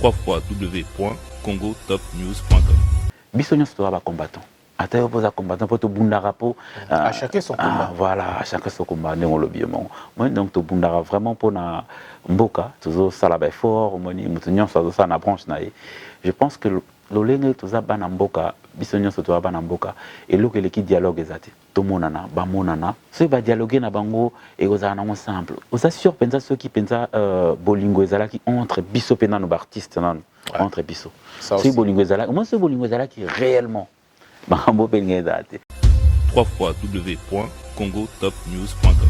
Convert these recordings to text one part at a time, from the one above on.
www.congotopnews.com. Bisogna se trouver combattant. Ata yo posa combattant pour to bundara po. À chacun son combat. Voilà, à chacun son combat. Ne on le bien mon. Moi donc to bundara vraiment pour na mboka, toujours ça la fort, moni mutunyo ça na branche na. Je pense que lolenge toza bana mboka, bisogna se trouver bana mboka et lo que l'équipe dialogue ezati. To monana, ba monana. Ce ba dialoguer na bango et oza na ensemble. Oza sûr penza ceux qui penza bolingo ezala qui entre biso pena no artiste nan entre biso. C'est bolingo ezala. Moi ce bolingo ezala qui réellement www.congotopnews.com.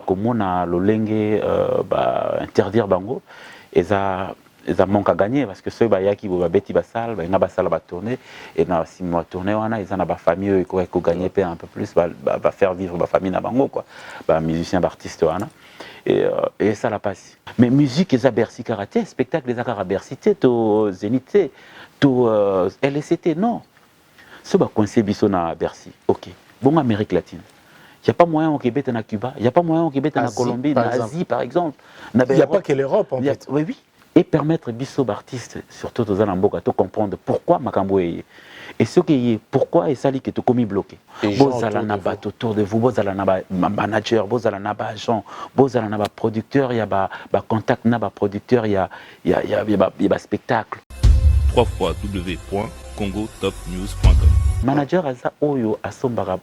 Comme on a l'olenge interdire bango et ça manque à gagner parce que ceux qui vont bêti basal ba ngaba sala ba tourner et na si mois tourner wana ils en a ba famille ko gagner un peu plus va faire vivre ba famille na bango quoi ba musicien artiste wana et ça la passe mais musique et Bercy karaté spectacle les akara Bercy to Zénith to LCT non. Ce qui est coincé à Bercy, ok. Bon, Amérique latine. Il n'y a pas moyen au Québec et à Cuba, il n'y a pas moyen au Québec et en Colombie, en Asie par exemple. Il n'y a pas que l'Europe en fait. Oui, oui. Et permettre Bisso artistes, surtout aux Alamboka, de comprendre pourquoi Makambo est. Et ce qui est, pourquoi est ça qui est commis bloqué. Vous allez en autour de vous, vous allez en manager, vous allez en agent, vous allez en producteur, il y a contact, il y a producteur, il y a spectacle. www.congotopnews.com. Manager asa oyo asombela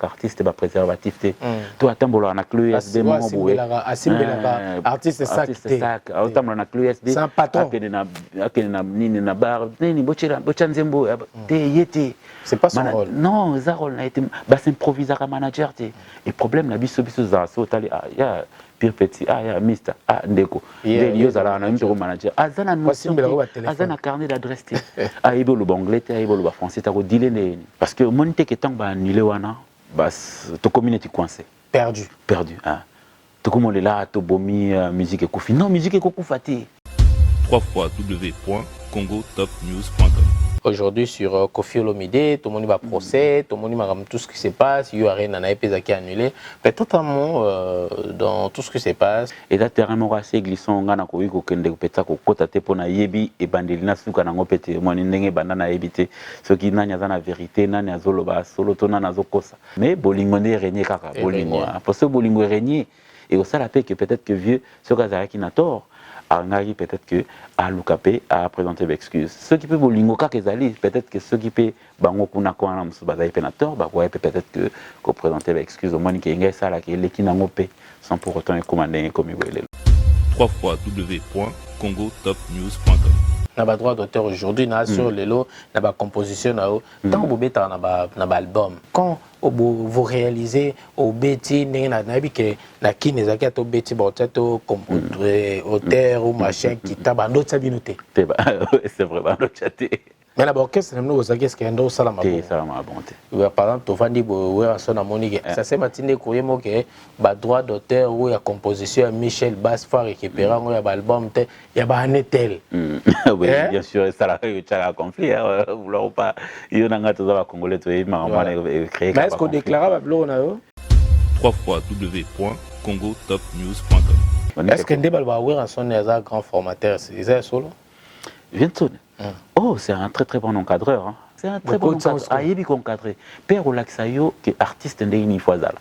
artiste ba préservatif te to atambola na clé USB mo boye asimbela artiste sac atambola na clé USB sans patron akene na nini na bar nini bocha nzembo te yete c'est pas son rôle non za rôle na été ba s'improviser ka manager te et problème na biso za so tali ya pire petit ya mister ndeko yo zala na mto manager azana notion azana carnet d'adresse te aibo le anglais te aibo le français ta ko dile parce que monite que tant ba annulé wana bas to communauté coincé perdu hein to comme on est là to bomi musique ekofi non musique ekokufa te www.congotopnews.com. Aujourd'hui sur Koffi Olomide, tout le monde va procès, tout le monde va tout ce qui se passe, il y a rien à qui est annulé. Mais totalement dans tout ce qui se passe. Et là, terrain assez glissant, on a ko kende ko peta ko kota te pona yebi e bandelina suka na ngopete mo ndenge bandana yebite ce qui nanya za na vérité nanya zoloba solo tona na zokosa. Mais bolingo ne régner kaka bolingo. Parce que bolingo régner et au ça la paix que peut-être que vieux ce gars qui n'a tort. Peut-être que à Lukape a présenté l'excuse. Ceux qui peuvent bolingo kakezali, peut-être que ceux qui peuvent bango kuna kwa na msubaza penator, bah ouais peut-être que qu'on présenter l'excuse au moins qui ngai ça là qui les qui n'angopé sans pour autant commander comme il veut. www.congotopnews.com. Na ba droit d'auteur aujourd'hui na sur les lots na ba composition na tant bo beta na ba album quand vous réalisez au beti na bi que na kine za to beti ba to composer auteur ou machin qui ta ba d'autres sabinoté c'est vraiment le chaté. Mais la orchestre nous aux qu'est-ce qu'il y a dans ça la bonté par exemple to vandi bo son amonique ça c'est matine courrier mo que ba droit d'auteur ou ya composition Michel Bass fa récupérer ngo ya album te ya ba netel oui bien sûr ça la eu conflit vouloir pas il y a tous congolais to créer mais est-ce qu'on déclare ba blo na yo www.congotopnews.com. est-ce que Ndebal va avoir son grand formateur c'est solo Viens-tu. Oh, c'est un très très bon encadreur. Hein. C'est un très bon encadreur. Ayebi encadré. Père Olaxayo qui est artiste ndeni foazala.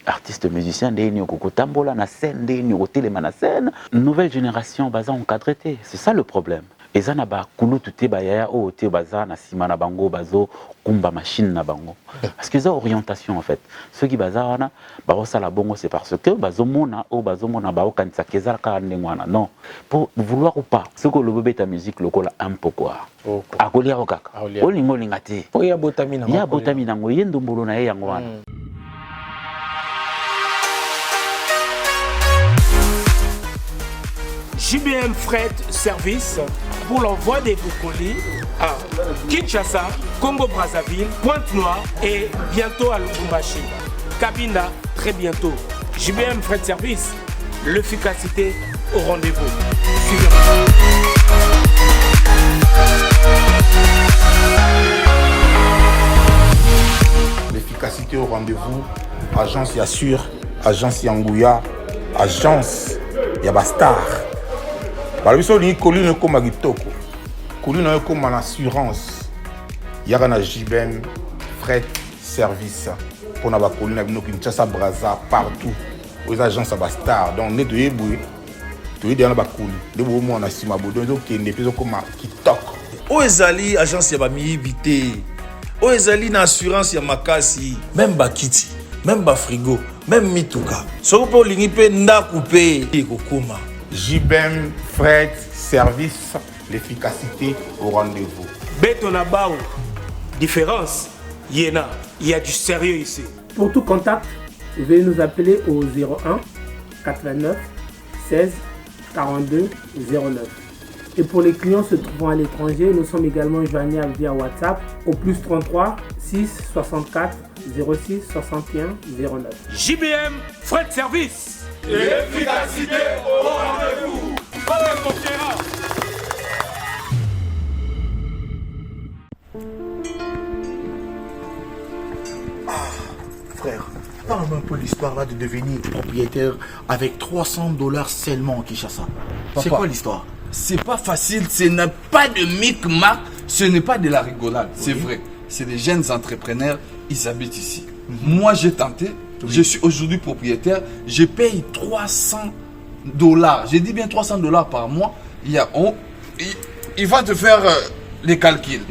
Artiste musicien ndeni okotambola na scène ndeni otelema na scène. Nouvelle génération baza encadré. C'est ça le problème. Et ça n'a pas coulou tout te bayaya o te baza na sima na bango bazo kumba machine na bango. Parce que ça orientation en fait. Ceux qui baza wana ba osala bongo c'est parce que bazo mona ba okanisa kezala ka ndengwana non. Pour vouloir ou pas. Ce que le bébé ta musique lokola un peu quoi. Akolia okaka. Olingo lingate. Po ya botamina. Ya botamina ngo yendo mbolo na ye yango wana. JBM Fret Service pour l'envoi des colis à Kinshasa, Congo-Brazzaville, Pointe-Noire et bientôt à Lubumbashi. Cabinda, très bientôt. JBM Fret Service, l'efficacité au rendez-vous. Suivez-moi. L'efficacité au rendez-vous, agence Yassure, agence Yangouya, agence Yabastar. balobiso ni colline comme kitoko colline comme en assurance yaka na JBM fret service pour na ba colline bino Kinshasa Brazza partout aux agences à star donc ne de eboué to yidi na ba colline de bo mo na sima bodo zo kende peso comme kitoko o ezali agence ya ba miyibité o ezali na assurance ya makasi même ba kiti même ba frigo même mituka soko po lingi pe ndaku pe kokoma JBM fret service l'efficacité au rendez-vous. Betonabao, différence, Yéna, il y a du sérieux ici. Pour tout contact, veuillez nous appeler au 01 89 16 42 09. Et pour les clients se trouvant à l'étranger, nous sommes également joignables via WhatsApp au plus 33 6 64 06 61 09. JBM, frais de service. L'efficacité au rendez-vous. Frère, parle-moi un peu l'histoire là de devenir propriétaire avec $300 seulement en Kinshasa. C'est quoi l'histoire? C'est pas facile, ce n'est pas de micmac, ce n'est pas de la rigolade, c'est vrai. C'est des jeunes entrepreneurs, ils habitent ici. Moi j'ai tenté, je suis aujourd'hui propriétaire, je paye $300. J'ai dit bien $300 par mois. Il va te faire les calculs.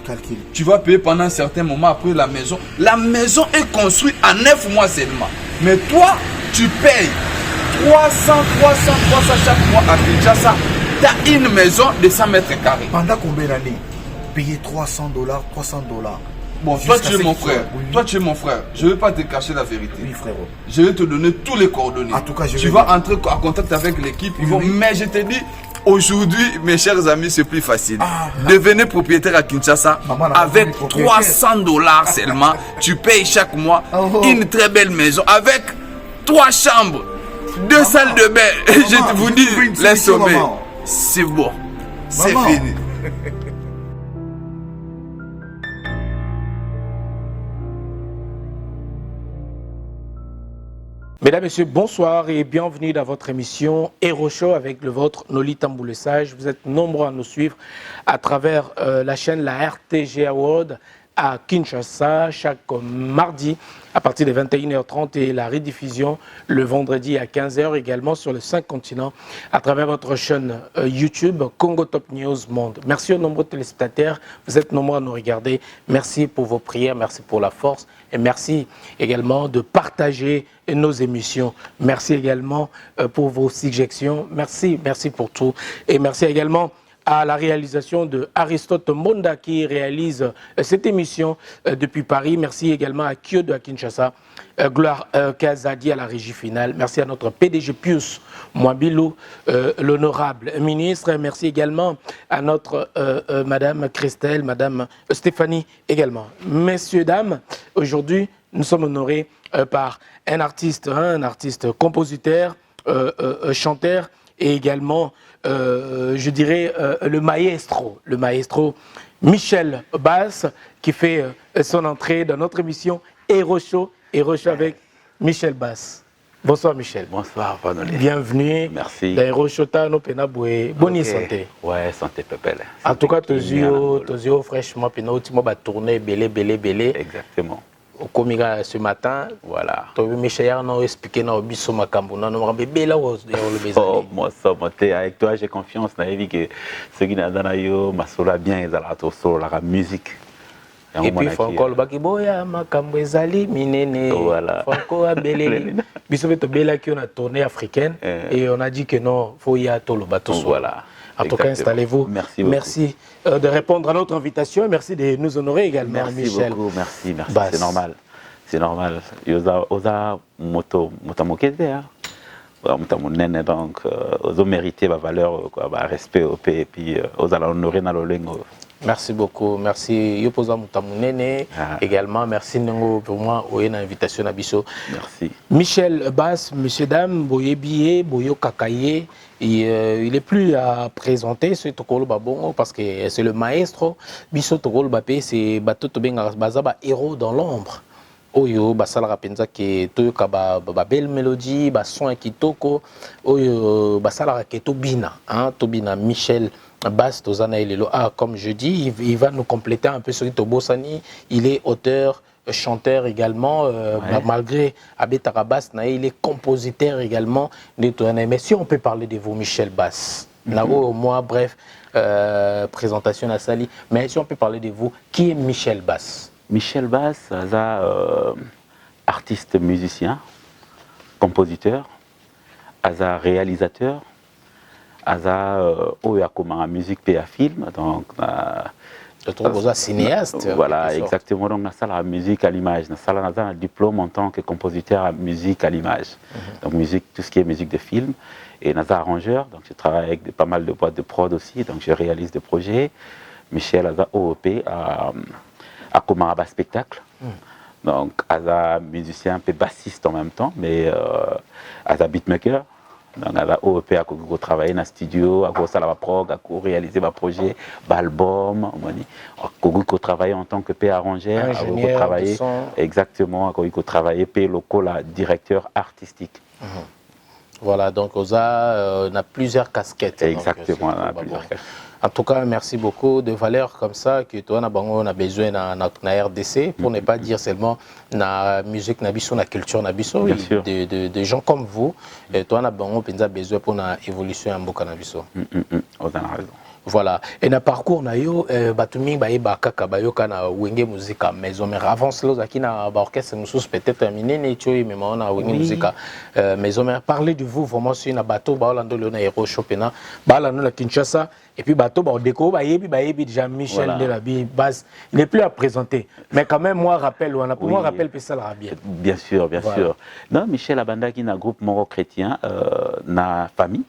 Tu vas payer pendant un certain moment après la maison. La maison est construite en 9 mois seulement. Mais toi, tu payes 300 chaque mois à Kinshasa. Tu as une maison de 100 mètres carrés. Pendant combien d'années? Payer $300. Bon, toi tu es mon frère. Toi tu es mon frère. Je ne vais pas te cacher la vérité. Oui, frérot. Je vais te donner tous les coordonnées. En tout cas, tu vas entrer en contact avec l'équipe. Mais je te dis, aujourd'hui, mes chers amis, c'est plus facile. Devenez propriétaire à Kinshasa avec $300 seulement. Tu payes chaque mois une très belle maison avec 3 chambres, 2 salles de bain. Je vous dis, les sommets. C'est bon. C'est fini. Mesdames, Messieurs, bonsoir et bienvenue dans votre émission Hero Show avec le vôtre Noli Tamboulé Sage. Vous êtes nombreux à nous suivre à travers la chaîne La RTG Award à Kinshasa chaque mardi à partir de 21h30 et la rediffusion le vendredi à 15h également sur les 5 continents à travers votre chaîne YouTube Congo Top News Monde. Merci aux nombreux téléspectateurs, vous êtes nombreux à nous regarder. Merci pour vos prières, merci pour la force et merci également de partager nos émissions. Merci également pour vos suggestions. Merci pour tout et merci également à la réalisation de Aristote Monda qui réalise cette émission depuis Paris. Merci également à Kyodo à Kinshasa, Gloire Kazadi à la régie finale. Merci à notre PDG Pius Mwabilou, l'honorable ministre. Merci également à notre Madame Christelle, Madame Stéphanie également. Messieurs, dames, aujourd'hui, nous sommes honorés par un artiste compositeur, chanteur et également je dirais le maestro Michel Bass qui fait son entrée dans notre émission Hero Show avec Michel Bass. Bonsoir Michel. Bonsoir Vanolé. Bienvenue. Merci. Dans Hero Show Tano Penaboué. Bonne santé. Ouais, santé pépelle. En tout cas, tes yeux fraîchement Pena tu m'as tourné belé. Exactement. Au Komiga ce matin, voilà. Tu as vu Michel nous expliquer dans Bisso Makambo, non on bébé là où oh moi ça avec toi j'ai confiance na vie que ce qui n'a dans yo masola bien ezala to solo la musique. Et puis Franco Bakiboya Makambo ezali minene. Voilà. Franco abelé. Bisso beto bela qui on a tournée africaine et on a dit que non, faut y a to le bateau voilà. En tout cas, installez-vous. Merci beaucoup. Merci de répondre à notre invitation et merci de nous honorer également, Michel. Merci beaucoup, merci. C'est normal. Oza moto mokete moto monene donc ozo mériter la valeur quoi, respect au pays et puis oza la honorer na lolengo. Merci beaucoup. Merci Yopoza Moutamounene également. Merci Nengo pour moi au une invitation à Bisso. Merci. Michel Bass, messieurs dames, Boye Bié, Boyo Kakaye. Il est plus à présenter ce Tokolo Babongo parce que c'est le maestro. Bisso Tokolo Babé, c'est Bato Tobenga Bazaba héros dans l'ombre. oyo basala rapenza ke toyoka ba belle mélodie ba son kitoko oyo basala ke tobina hein tobina Michel Bass tozana elelo comme je dis il va nous compléter un peu sur Tobosani, il est auteur chanteur également malgré Abetaka Bass il est compositeur également mais si on peut parler de vous Michel Bass là-haut moi bref présentation à Sali mais si on peut parler de vous qui est Michel Bass? Michel Bass, artiste musicien, compositeur, réalisateur, en musique et à film, donc cinéaste. Voilà, exactement. Donc, la musique à l'image. On a un diplôme en tant que compositeur à musique à l'image. Donc, musique, tout ce qui est musique de film. Et on a arrangeur, donc je travaille avec pas mal de boîtes de prod aussi, donc je réalise des projets. Michel a OOP à Komaraba Spectacle. Donc, as musicien, un peu bassiste en même temps, mais as beatmaker. Donc, as OOP à travailler dans le studio, à faire la prog, à réaliser des projets, album, à travailler en tant que arrangeur, à travailler exactement, à travailler local, directeur artistique. Voilà, donc on a plusieurs casquettes. Exactement, on a plusieurs casquettes. En tout cas, merci beaucoup de valeurs comme ça que toi, on a besoin dans RDC, pour ne pas dire seulement la musique, la culture, de gens comme vous. Et toi, on a besoin pour l'évolution en Boka Nabiso. On a raison. Voilà. Et dans le parcours, on a eu Batumi Kaka Bayoka na Wenge Musica Maison Mère. Avant cela, qui na orchestre nous peut-être terminé, mais on a Wenge Musica Maison Mère. Parlez de vous vraiment sur un bateau, Baolando Leona Hero Chopina, Baolando la Kinshasa, et puis bateau, Baodeko, Bayebi déjà Michel Delabi, base. Il n'est plus à présenter. Mais quand même, moi, rappelle, pour moi, rappelle Pessal Rabia. Bien sûr, bien sûr. Non, Michel Abanda qui est un groupe moro chrétien, na famille.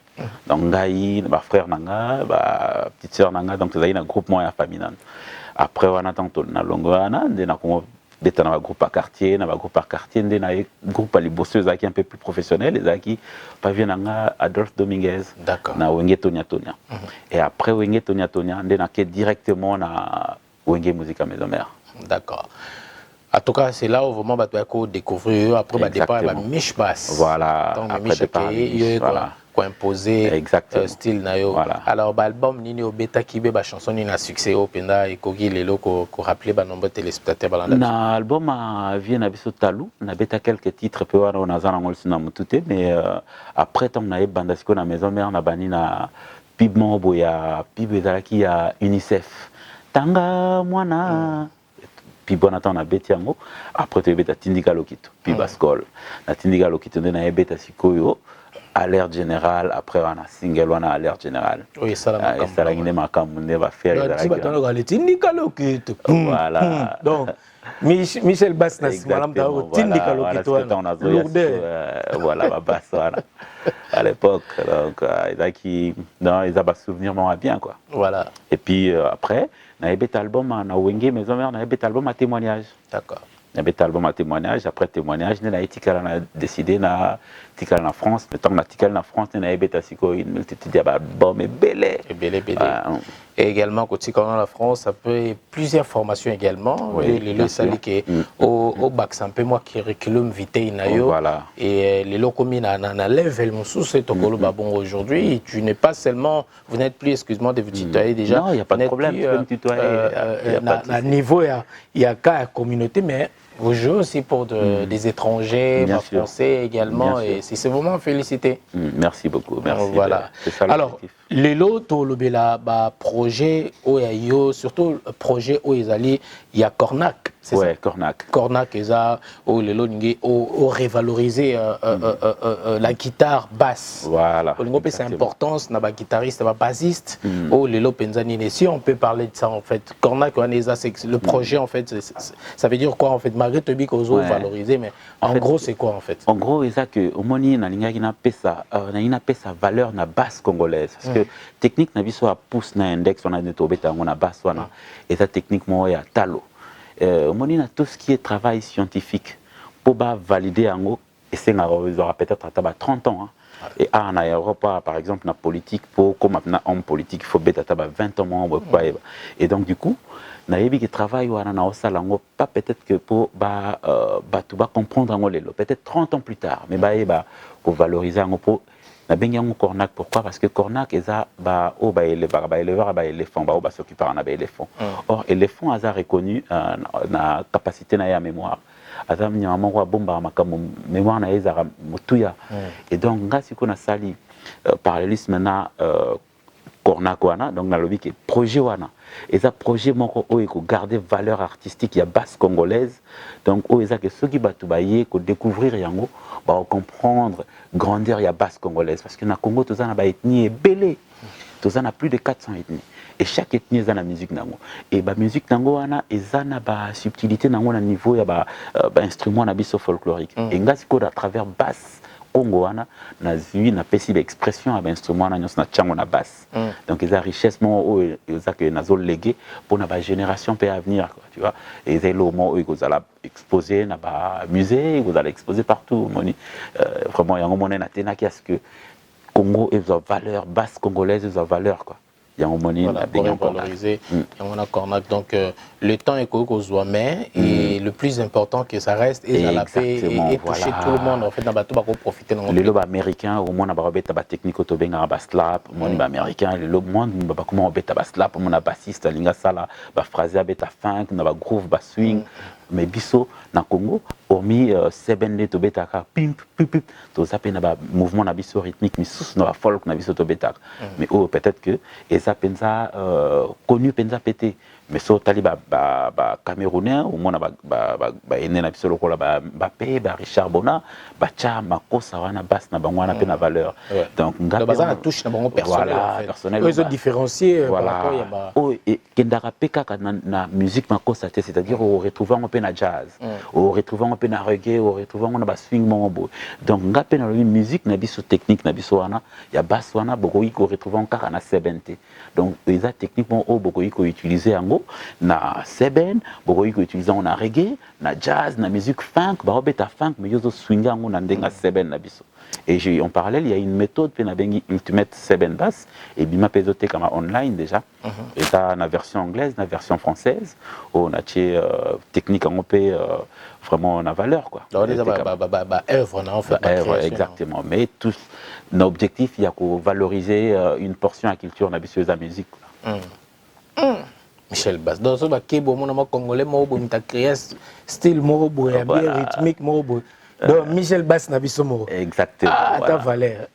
Donc, Ngaï, ma frère Nanga, ma petite soeur Nanga, donc c'est un groupe moi et famille. Après, on attend tout na longoana, on a un groupe à quartier, on a un groupe à quartier, on a un groupe à libosseuse qui est un peu plus professionnel, les qui pavient Nanga Adolphe Dominguez, na Wenge Tonia Tonia. Et après Wenge Tonia Tonia, on a directement na Wenge Musica Maison Mère. D'accord. En tout cas, c'est là où vraiment tu vas découvrir après le départ de Mich Bass. Voilà. Donc, voilà. Imposé style nayo. Voilà. Alors l'album Nini Obeta Kibe ba chanson ni na succès au penda et kogi lelo ko rappeler ba nombre téléspectateurs balanda. Na album vient na biso Talou, na beta quelques titres peu wana on a zana ngol sina mutute mais après tant na bandasiko na Maison Mère na bani na pib mobo ya pib ezalaki ya UNICEF. Tanga mwana Puis on attend na beti yango après tu beta Tindika Lokito puis Bascol na Tindika Lokito na beta sikoyo alerte générale après on a single on a alerte générale oui ça la makambo ne va faire le Tindika Lokito voilà donc Michel Bass na malam da Tindika Lokito voilà ma basse à l'époque donc ils ont pas souvenir moi bien quoi voilà et puis après na ebet album na Wenge Maison Mère na ebet album à témoignage. D'accord. Na ebet album à témoignage après témoignage na etikala na décidé na tikala na France mais tant na tikala na France na ebet asiko une multitude d'albums et belé. Et également côté quand la France ça peut plusieurs formations également les saliqué au bac c'est un peu moi qui reculum vité nayo voilà et les locaux na level mon sous c'est tokolo babon aujourd'hui tu n'es pas seulement vous n'êtes plus excuse-moi de vous tutoyer déjà non il y a pas de problème tu peux me tutoyer à niveau il y a qu'à communauté mais vous jouez aussi pour des étrangers, français également, et c'est vraiment félicité. Merci beaucoup, merci. Voilà. Alors, les lots, le projet, surtout le projet où ils allaient, il y a Cornac. Oui, Cornac. Cornac, ils ont révalorisé la guitare basse. Voilà. C'est important, c'est un guitariste, un bassiste. Si on peut parler de ça en fait, Cornac, le projet en fait, ça veut dire quoi en fait? Malgré tout, qu'on veut valoriser, mais en gros, c'est quoi en fait? En gros, c'est que au moins, il y a sa valeur na basse congolaise. Parce que technique, na biso a pousse na index, on a des tobeta, on a basse, et ça techniquement, il y a talo. Au moins, il y a tout ce qui est travail scientifique pour valider en haut, et c'est peut-être à 30 ans. Et en Europe, par exemple, la politique, pour comme maintenant homme politique, il faut bêta 20 ans moins. Et donc, du coup, naïbi qui travaille ou pas peut-être que pour comprendre peut-être 30 ans plus tard, mais pour valoriser pour na bengi yango Cornac. Pourquoi? Parce que Cornac eza éleveur éléphant s'occuper na éléphant. Or éléphant a reconnu na capacité na ya mémoire. Azam nyama kwa bomba makambo mémoire na ezara mutuya. Et donc ngasi ko na sali parallélisme maintenant Cornac wana donc na lobi que projet wana et ça projet moko oyo garder valeur artistique ya basse congolaise donc oyo eza que ceux qui batubaye ko découvrir yango ba comprendre grandeur ya basse congolaise parce que na Congo tous na ba ethnie belé tous na plus de 400 ethnies et chaque ethnie a la musique nango et ba musique nango wana ezana ba subtilité nango na niveau ya ba instrument na biso folklorique et ngasi ko à travers basse Congo wana na zui na pesi l'expression à instrument na nyos na tchango na basse donc ils a richesse mo ils a que nazo légué pour na ba génération peut à venir quoi tu vois et c'est le moment où ils allent exposer na ba musée ils allent exposer partout moni vraiment yango mona na tena qui est-ce que Congo est une valeur basse congolaise est une valeur quoi. Voilà, pour valoriser, on a Cornac. Donc, le temps est qu'au mais et le plus important que ça reste et la paix et toucher tout le monde. En fait, dans le bateau, profiter de les lobes américains, au moins, on a des techniques autobenga à slap, mon américain, les lobes moins, comment on bête à slap, mon bassiste, linga sala, phrase à bêta funk, on a groove, swing. Mais biso na Congo hormis sebende to betaka pimp pip to ça na ba mouvement na biso rythmique misus na folk na biso to betaka mais peut-être que et ça pensa connu pensa pété mais so tali ba camerounais au moins ba ene na biso lokola ba pe ba Richard Bona ba cha makosa wana basse na bangwana pe na valeur donc ngapa na touche na bango personnel ils ont différencié voilà et kendaka peka na musique makosa c'est-à-dire on retrouve na jazz on retrouve un peu na reggae on retrouve on na swing mombo donc ngape na musique na biso technique na biso wana ya basse wana bokoyi ko retrouve encore na sebente donc les techniquement bokoyi ko utiliser yango na seben bokoyi ko utiliser na reggae na jazz na musique funk ba robeta funk mais yozo swing yango na ndenga seben na biso et en parallèle il y a une méthode pe na bengi ultimate seben bass et bima pezote comme online déjà et ça na version anglaise na version française on a technique on peut vraiment la valeur quoi œuvre en fait exactement mais tous nos objectifs il y a que valoriser une portion de la culture na biso la musique Michel Bass donc ça va kebo mon congolais mo bo mta créer style mo bo ya bien rythmique mo bo donc Michel Bass na biso mo exactement ta valeur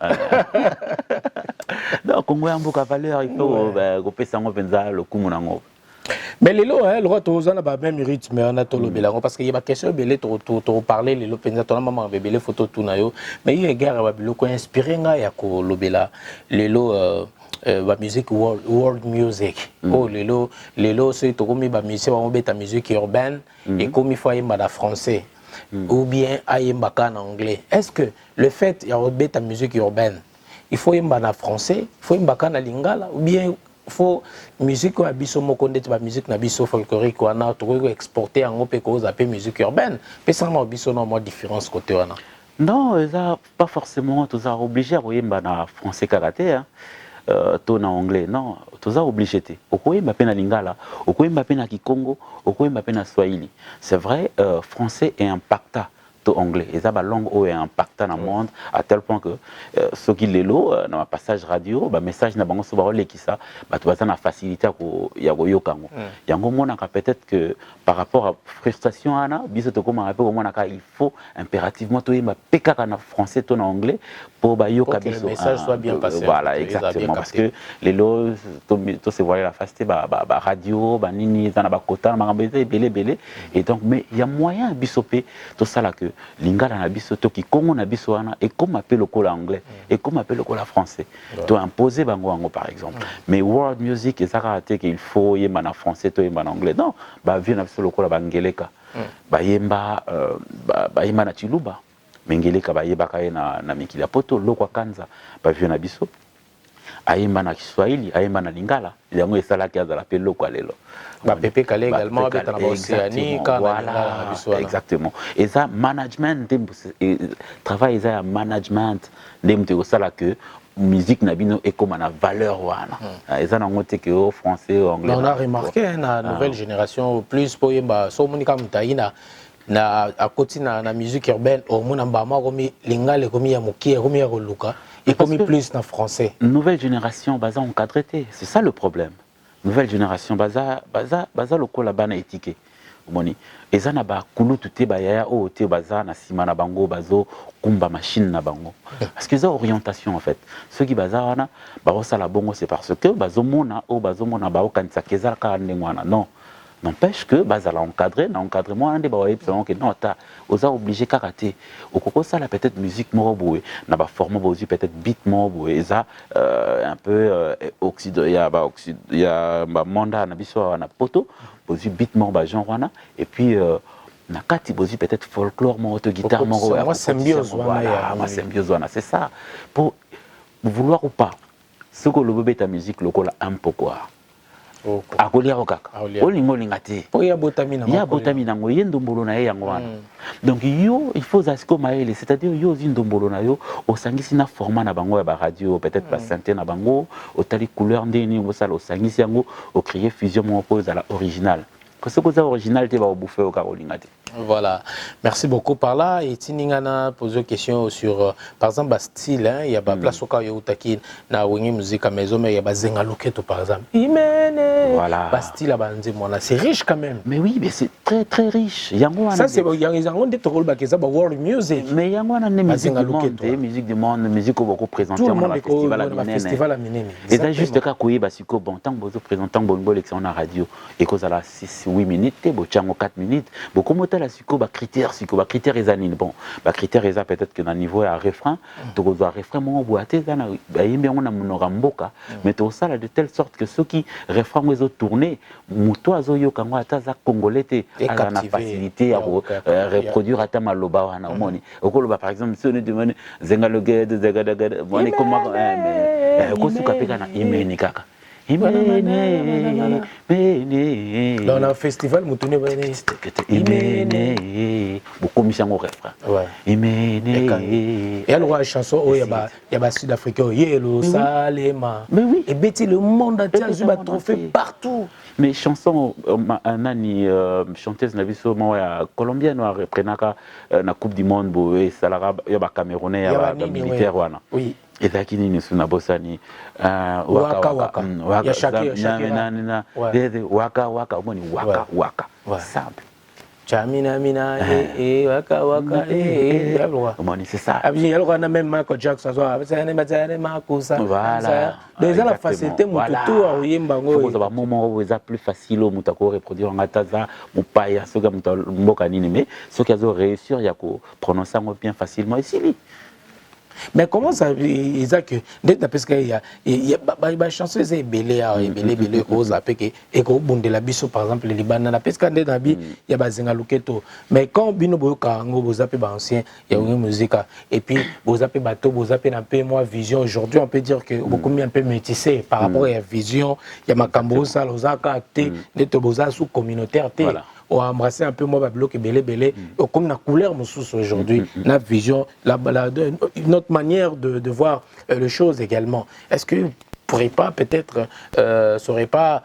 donc Congo a beaucoup de valeur il faut que pesa ngo penza le kumu nango. Mais les lots, le retour aux ans, même rythme, on a tout le bélan parce qu'il y a des questions, belé, tu parler les lots, pensa, maman, belé, photo, tout nayo, mais il y a des gars, le quoi inspiré, il y a quoi le béla, les lots, la musique world music, oh les lots, c'est tout comme la musique, on met ta musique urbaine et comme il faut y avoir français ou bien y en anglais. Est-ce que le fait y a ta musique urbaine, il faut y avoir français, il faut y avoir en lingala ou bien faut musique ou abisso mokonde tu musique na biso folklorique ou na to exporter en pe cause appelle musique urbaine mais ça na biso non moi différence côté wana non ça pas forcément tous ça obligé à voyer na français karaté hein to na anglais non tous ça obligé té okoyemba pe na lingala okoyemba pe na kikongo okoyemba pe na swahili c'est vrai français est impacta to anglais et ça ba langue o est impactant dans le monde à tel point que ceux qui lelo dans ma passage radio ba message na bango so ba oleki ça ba to bazana facilité ko ya ko yokango yango mona ka peut-être que par rapport à frustration ana biso to koma rappel mona ka il faut impérativement to yemba peka na français to na anglais pour ba yoka biso le message soit bien passé voilà exactement parce que lelo to se voyer la facilité ba radio ba nini za na ba kota na ngambete belé et donc mais il y a moyen biso pe to ça là que lingala na biso to ki kongo na biso wana et comme appelle le col anglais et comme appelle le col français to imposer bango par exemple mais world music et ça raté qu'il faut yemba na français to yemba na anglais non ba vient na biso le col bangeleka ba yemba ba yemba na chiluba mengeleka ba yeba ka na mikila poto lokwa kanza ba vient na biso ayemba na Kiswahili, ayemba na Lingala. Yango esalaki azala pe loko lelo. Ba Pepe Kale également avec la Océanie voilà, exactement. Et ça management travail ça management ndemte ko sala que musique nabino et comme na valeur wana. Et ça nangote que au français au anglais. On a remarqué la nouvelle génération plus pour yemba so monika mutaina na à côté na musique urbaine au mona mbama komi Lingala komi ya mukie komi ya koluka et komi plus na français. Nouvelle génération baza encadré, c'est ça le problème. Nouvelle génération baza lokola bana étiqué. Moni ezana ba kulutu te ba yaya o te baza na sima na bango bazo kumba machine na bango. Parce que ça orientation en fait. Ceux qui baza wana ba osala bongo c'est parce que bazo mona ba okanisa kezala ka ndengwana. Non. N'empêche que bazala encadré, na encadrement ande ba waye selon que non ta oza obligé karaté. Okoko ça la peut-être musique moko boé, na ba forme bozu peut-être beat moko boé ça un peu occident ya ba manda na biso na poto bozu beat moko ba genre wana et puis na kati bozu peut-être folklore moko to guitare moko moi symbiose voilà, moi symbiose wana c'est ça pour vouloir ou pas ce que le bébé ta musique lokola un peu quoi. Akolia okaka olingo lingati ya botamina ngo yendombolo na yango wana donc yo il faut asiko maele c'est-à-dire yo zindombolo na yo osangisi na format na bango ya ba radio peut-être ba synthé na bango otali couleur ndeni osala osangisi yango o créer fusion mo pose à la original parce que ça original te va au bouffer au carolingati. Voilà, merci beaucoup par là. Et Tiningana pose une question sur, par exemple, le style. Il y a des places où il y a des musique à maison, mais il y a des zengaluketo par exemple. Voilà. Style, c'est riche quand même. Mais oui, mais c'est très très riche. Ça, c'est il y a des world music. Mais il y a des musique du monde, musique qu'on va présenter dans le festival à Minene. Et c'est juste que quand on bon tant que vous présentez bonne collection na radio et que ça la 6-8 minutes, bon 4 minutes, beaucoup la siko ba critère ezanine bon ba critère eza peut-être que na niveau ya refrain to ko refrain mo boate za na yimbe ngona mnoga mboka mais to sala de telle sorte que ceux qui refrain ezo tourner muto azo yoka ngo ata za congolais te ala na facilité ya reproduire ata maloba wana omoni okoloba par exemple si on demande zenga logede zenga daga moni comment mais ko suka peka na imeni kaka dans le festival mutune beaucoup mis en refrain et alors la chanson il y a ba sud-africain yelo salema mais oui et beti le monde entier a eu trophée partout mais chanson nani chanteuse na biso mo ya colombienne wa reprenaka na coupe du monde bo et salara ya ba camerounais ya ba militaire wana oui et zakini ni suna bosani waka ya Shakira waka omoni waka simple Chamina mina waka omoni c'est ça abi alors on a même Michael Jackson ça c'est makusa voilà déjà la facilité mututu a yemba ngo ça va moment où c'est plus facile au mutako reproduire ngataza mupaya soka mboka nini mais ce qui a réussir ya ko prononcer bien facilement ici. Mais comment ça ils a que parce que il y a chanson c'est belé aux apeke et ko bondela biso par exemple les Libanais na parce que dans bi il y a bazinga luketo mais quand bino boyoka ngo bozape ba ancien il y a une musique et puis bozape bateau bozape na peu moi vision aujourd'hui on peut dire que beaucoup mis un peu métissé par rapport à vision il y a makambo ça lozaka acté neto boza sous communautaire té on a embrassé un peu moi bloc belé comme la couleur moussous aujourd'hui la vision une autre manière de voir les choses également. Est-ce que pourrait pas peut-être serait pas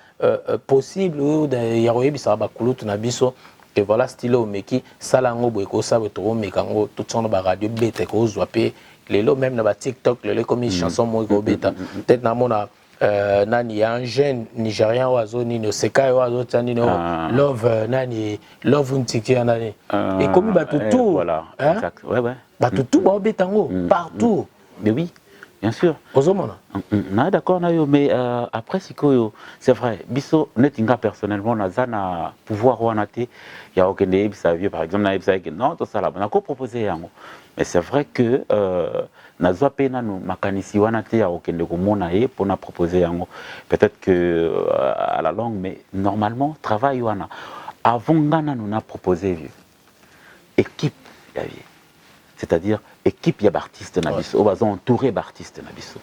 possible ou d'ailleurs ça va couler na biso que voilà stylo mais qui salango boyko ça trop mais kango tout son ba radio bête ko zoapé les lots même na ba TikTok les comme chanson mo ko beta peut-être na mona nani un jeune nigérien oiseau nino sekai oiseau tsanino love nani love untiki nani et comme batutu voilà exact ouais batutu ba betango partout mais oui bien sûr ozomona na d'accord na yo mais après sikoyo c'est vrai biso netinga personnellement nazana pouvoir wana te ya okende ebisa vieux par exemple na ebisa que non to sala na ko proposer yango mais c'est vrai que nazwa pena no makanisi wana te ya okende komona ye pour na proposer yango peut-être que à la longue mais normalement travail wana avant ngana nous na proposer vieux équipe ya vieux c'est-à-dire équipe ya artiste na biso obazo entouré d'artistes na biso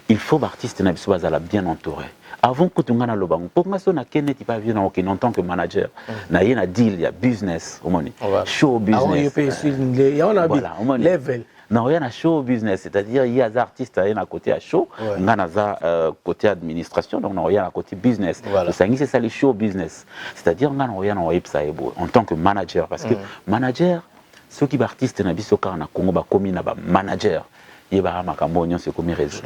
il faut l'artiste na biso bazala bien entouré. Avant que tu ngana lobango, pour nga so na kene ti pas bien en tant que manager, na yena deal ya business, omoni. Show business. Il y a un level. Non, il y a un show business, c'est-à-dire il y a des artistes il y a un côté à show, il y a un côté administration, donc il y a un côté business. C'est ça le show business. C'est-à-dire il y a un en tant que manager, parce que manager, ceux qui sont artistes na biso ka na Congo ba komi na ba manager, yeba makambo nyon se komi réseau.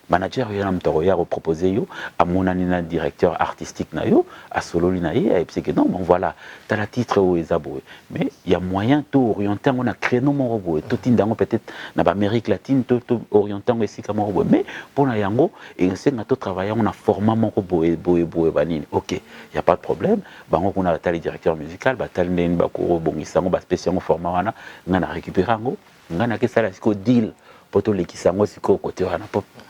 Manager il y a un mtoro ya proposer yo à mon anina directeur artistique na yo à solo na ye et puis que non bon voilà tu as la titre au ezaboué mais il y a moyen tout orienter on a créé nos robots tout indango peut-être na ba Amérique latine tout orienter aussi comme robot mais pour na yango et c'est na tout travailler on a format mon robot et boé banine OK il y a pas de problème bango on a tali directeur musical ba tali nen ba ko bongisa ngo ba spécialement format wana ngana récupérer ngo ngana ke sala siko deal poto lekisango siko côté wana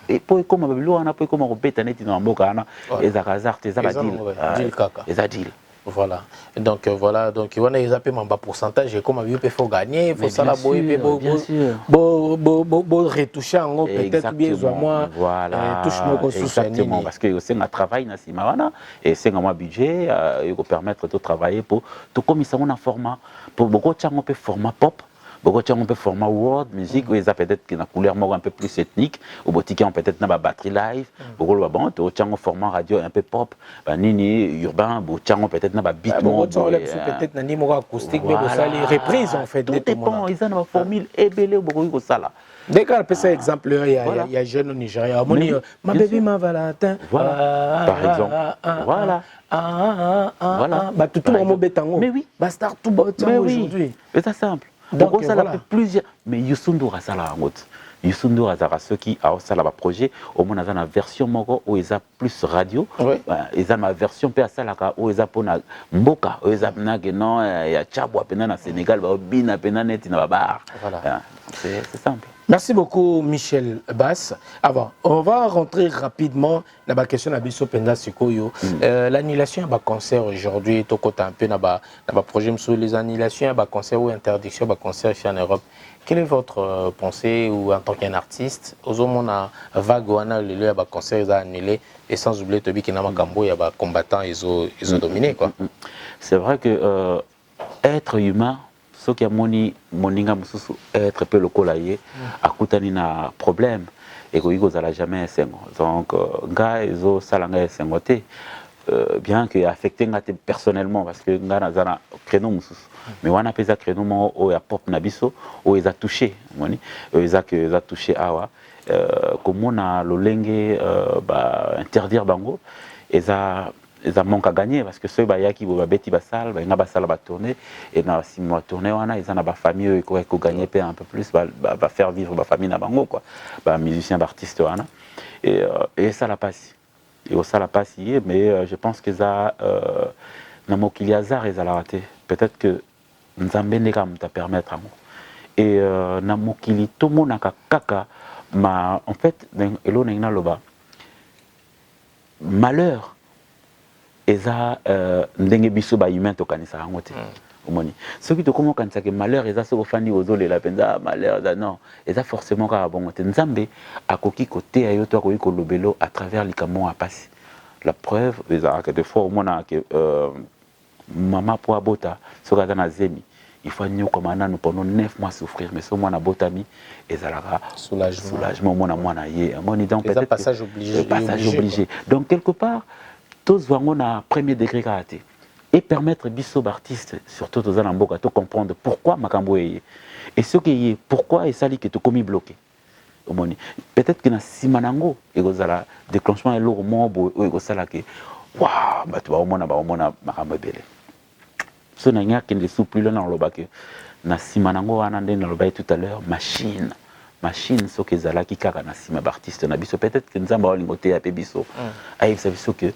et pour comme babilo wana pour comme robeta neti na mboka wana ezaka ezaka deal kaka ezaka deal voilà donc voilà donc on a zappé mon bas pourcentage et comme il faut gagner il faut ça la boyer bon retoucher en peut-être bien moi voilà touche mon exactement parce que c'est un travail na simawana et c'est un budget il faut permettre de travailler pour tout comme ils sont en format pour beaucoup de gens on peut format pop. Beaucoup de gens peuvent former world music où ils ont peut-être une couleur un peu plus ethnique ou boutique ont peut-être une batterie live beaucoup de bon tu as un format radio un peu pop nini urbain beaucoup de peut-être une beat peut-être nani mo acoustique mais ça les reprises en fait tout dépend ils ont une formule ébélé beaucoup de ça là dès qu'on peut ça exemple il y a jeune au Nigeria ma baby ma Valentin voilà par exemple voilà voilà bah tout le monde betango mais oui bah start tout aujourd'hui c'est ça simple donc ça voilà. Plusieurs mais Youssou a ça là en route Youssou a ceux qui a ça là projet au moins dans la version moko où ils a plus radio ils ont ma version pe ça là où ils a pour na mboka où ils a na que non ya chabwa pena na Sénégal ba bina pena net na bar voilà c'est simple. Merci beaucoup Michel Bass. Avant, on va rentrer rapidement dans la question de Bisso Penda Sikoyo. L'annulation de concert aujourd'hui, tout côté un peu dans le projet sur les annulations de concert ou interdiction de concert ici en Europe. Quelle est votre pensée ou en tant qu'artiste? Aux hommes on a vague ou on a le concert ils ont annulé et sans oublier Tobi qui n'a pas cambo il y a des combattants ils ont dominé quoi. C'est vrai que être humain ce qui a moninga mususu être peu lokolaye akutani na problème et ko ikozala jamais sengo donc nga ezo salanga sengote bien que affecté ngate personnellement parce que nga nazana créneau mususu mais wana pesa créneau mo o ya pop na biso o eza touché moni eza que eza touché awa komona lolenge ba interdire bango eza manque à gagner parce que ceux qui vont bêti basal ba ngaba sala ba tourner et na si mois tourner wana ils en a ba famille ko gagner un peu plus va faire vivre ba famille na bango quoi ba musicien ba artiste wana et ça la passe et ça la passe mais je pense que ça na mokili hasard ils a raté peut-être que nzambe ndeka mta permettre et na mokili to monaka kaka ma en fait elo na loba malheur eza ndenge biso ba humain to kanisa yango te omoni soki to komo kanisa ke malheur eza so fandi ozolela penza malheur da non eza forcément ka bongo te nzambe akoki kote ayo to akoki kolobelo à travers likambo a passé la preuve eza que des fois omona que mama po abota soka na zemi il faut nous comme nous pendant 9 mois souffrir mais ce mois na botami ezalaka soulagement mona yé moni donc peut-être passage obligé donc quelque part tous voyons na premier degré karaté et permettre biso artiste surtout aux alamboka de comprendre pourquoi makambo et ce qui est pourquoi et ça li que tu commis bloqué omoni peut-être que na simanango et gozala déclenchement et lourd mobo et gozala que waouh ba tu ba omona makambo belé so na nya kende sous plus là dans le bac na simanango wana ndé na le bac tout à l'heure machine so que zala ki kaka na sima artiste na biso peut-être que nzamba olingote ya pe biso ayi ça biso que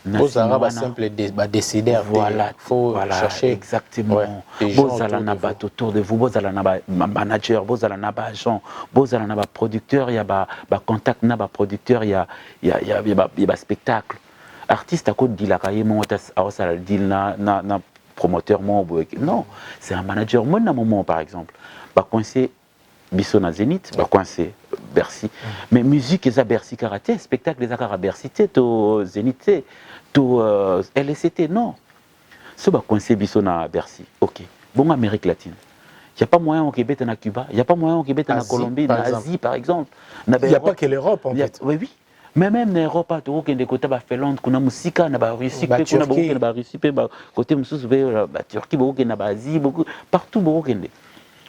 Vous avez simple décider voilà, faut chercher exactement vous allez na ba autour de vous allez na ba manager vous allez na ba agent vous allez na ba producteur il y a ba contact na ba producteur il y a spectacle artiste à côté dit la cahier mon ça le deal na promoteur mon non c'est un manager mon na moment par exemple ba coincé biso na Zénith ba coincé Bercy mais musique eza Bercy karaté spectacle eza kara Bercy to Zénith to LCT non ce ba coincé biso na Bercy OK bon Amérique latine il y a pas moyen au Québec na Cuba il y a pas moyen au Québec na Colombie na Asie par exemple il y a pas que l'Europe en fait oui mais même en Europe tu vois que côté ba Finlande kuna musika na ba Russie kuna beaucoup na ba Russie pe ba côté mususu ba Turquie beaucoup na ba Asie beaucoup partout beaucoup kende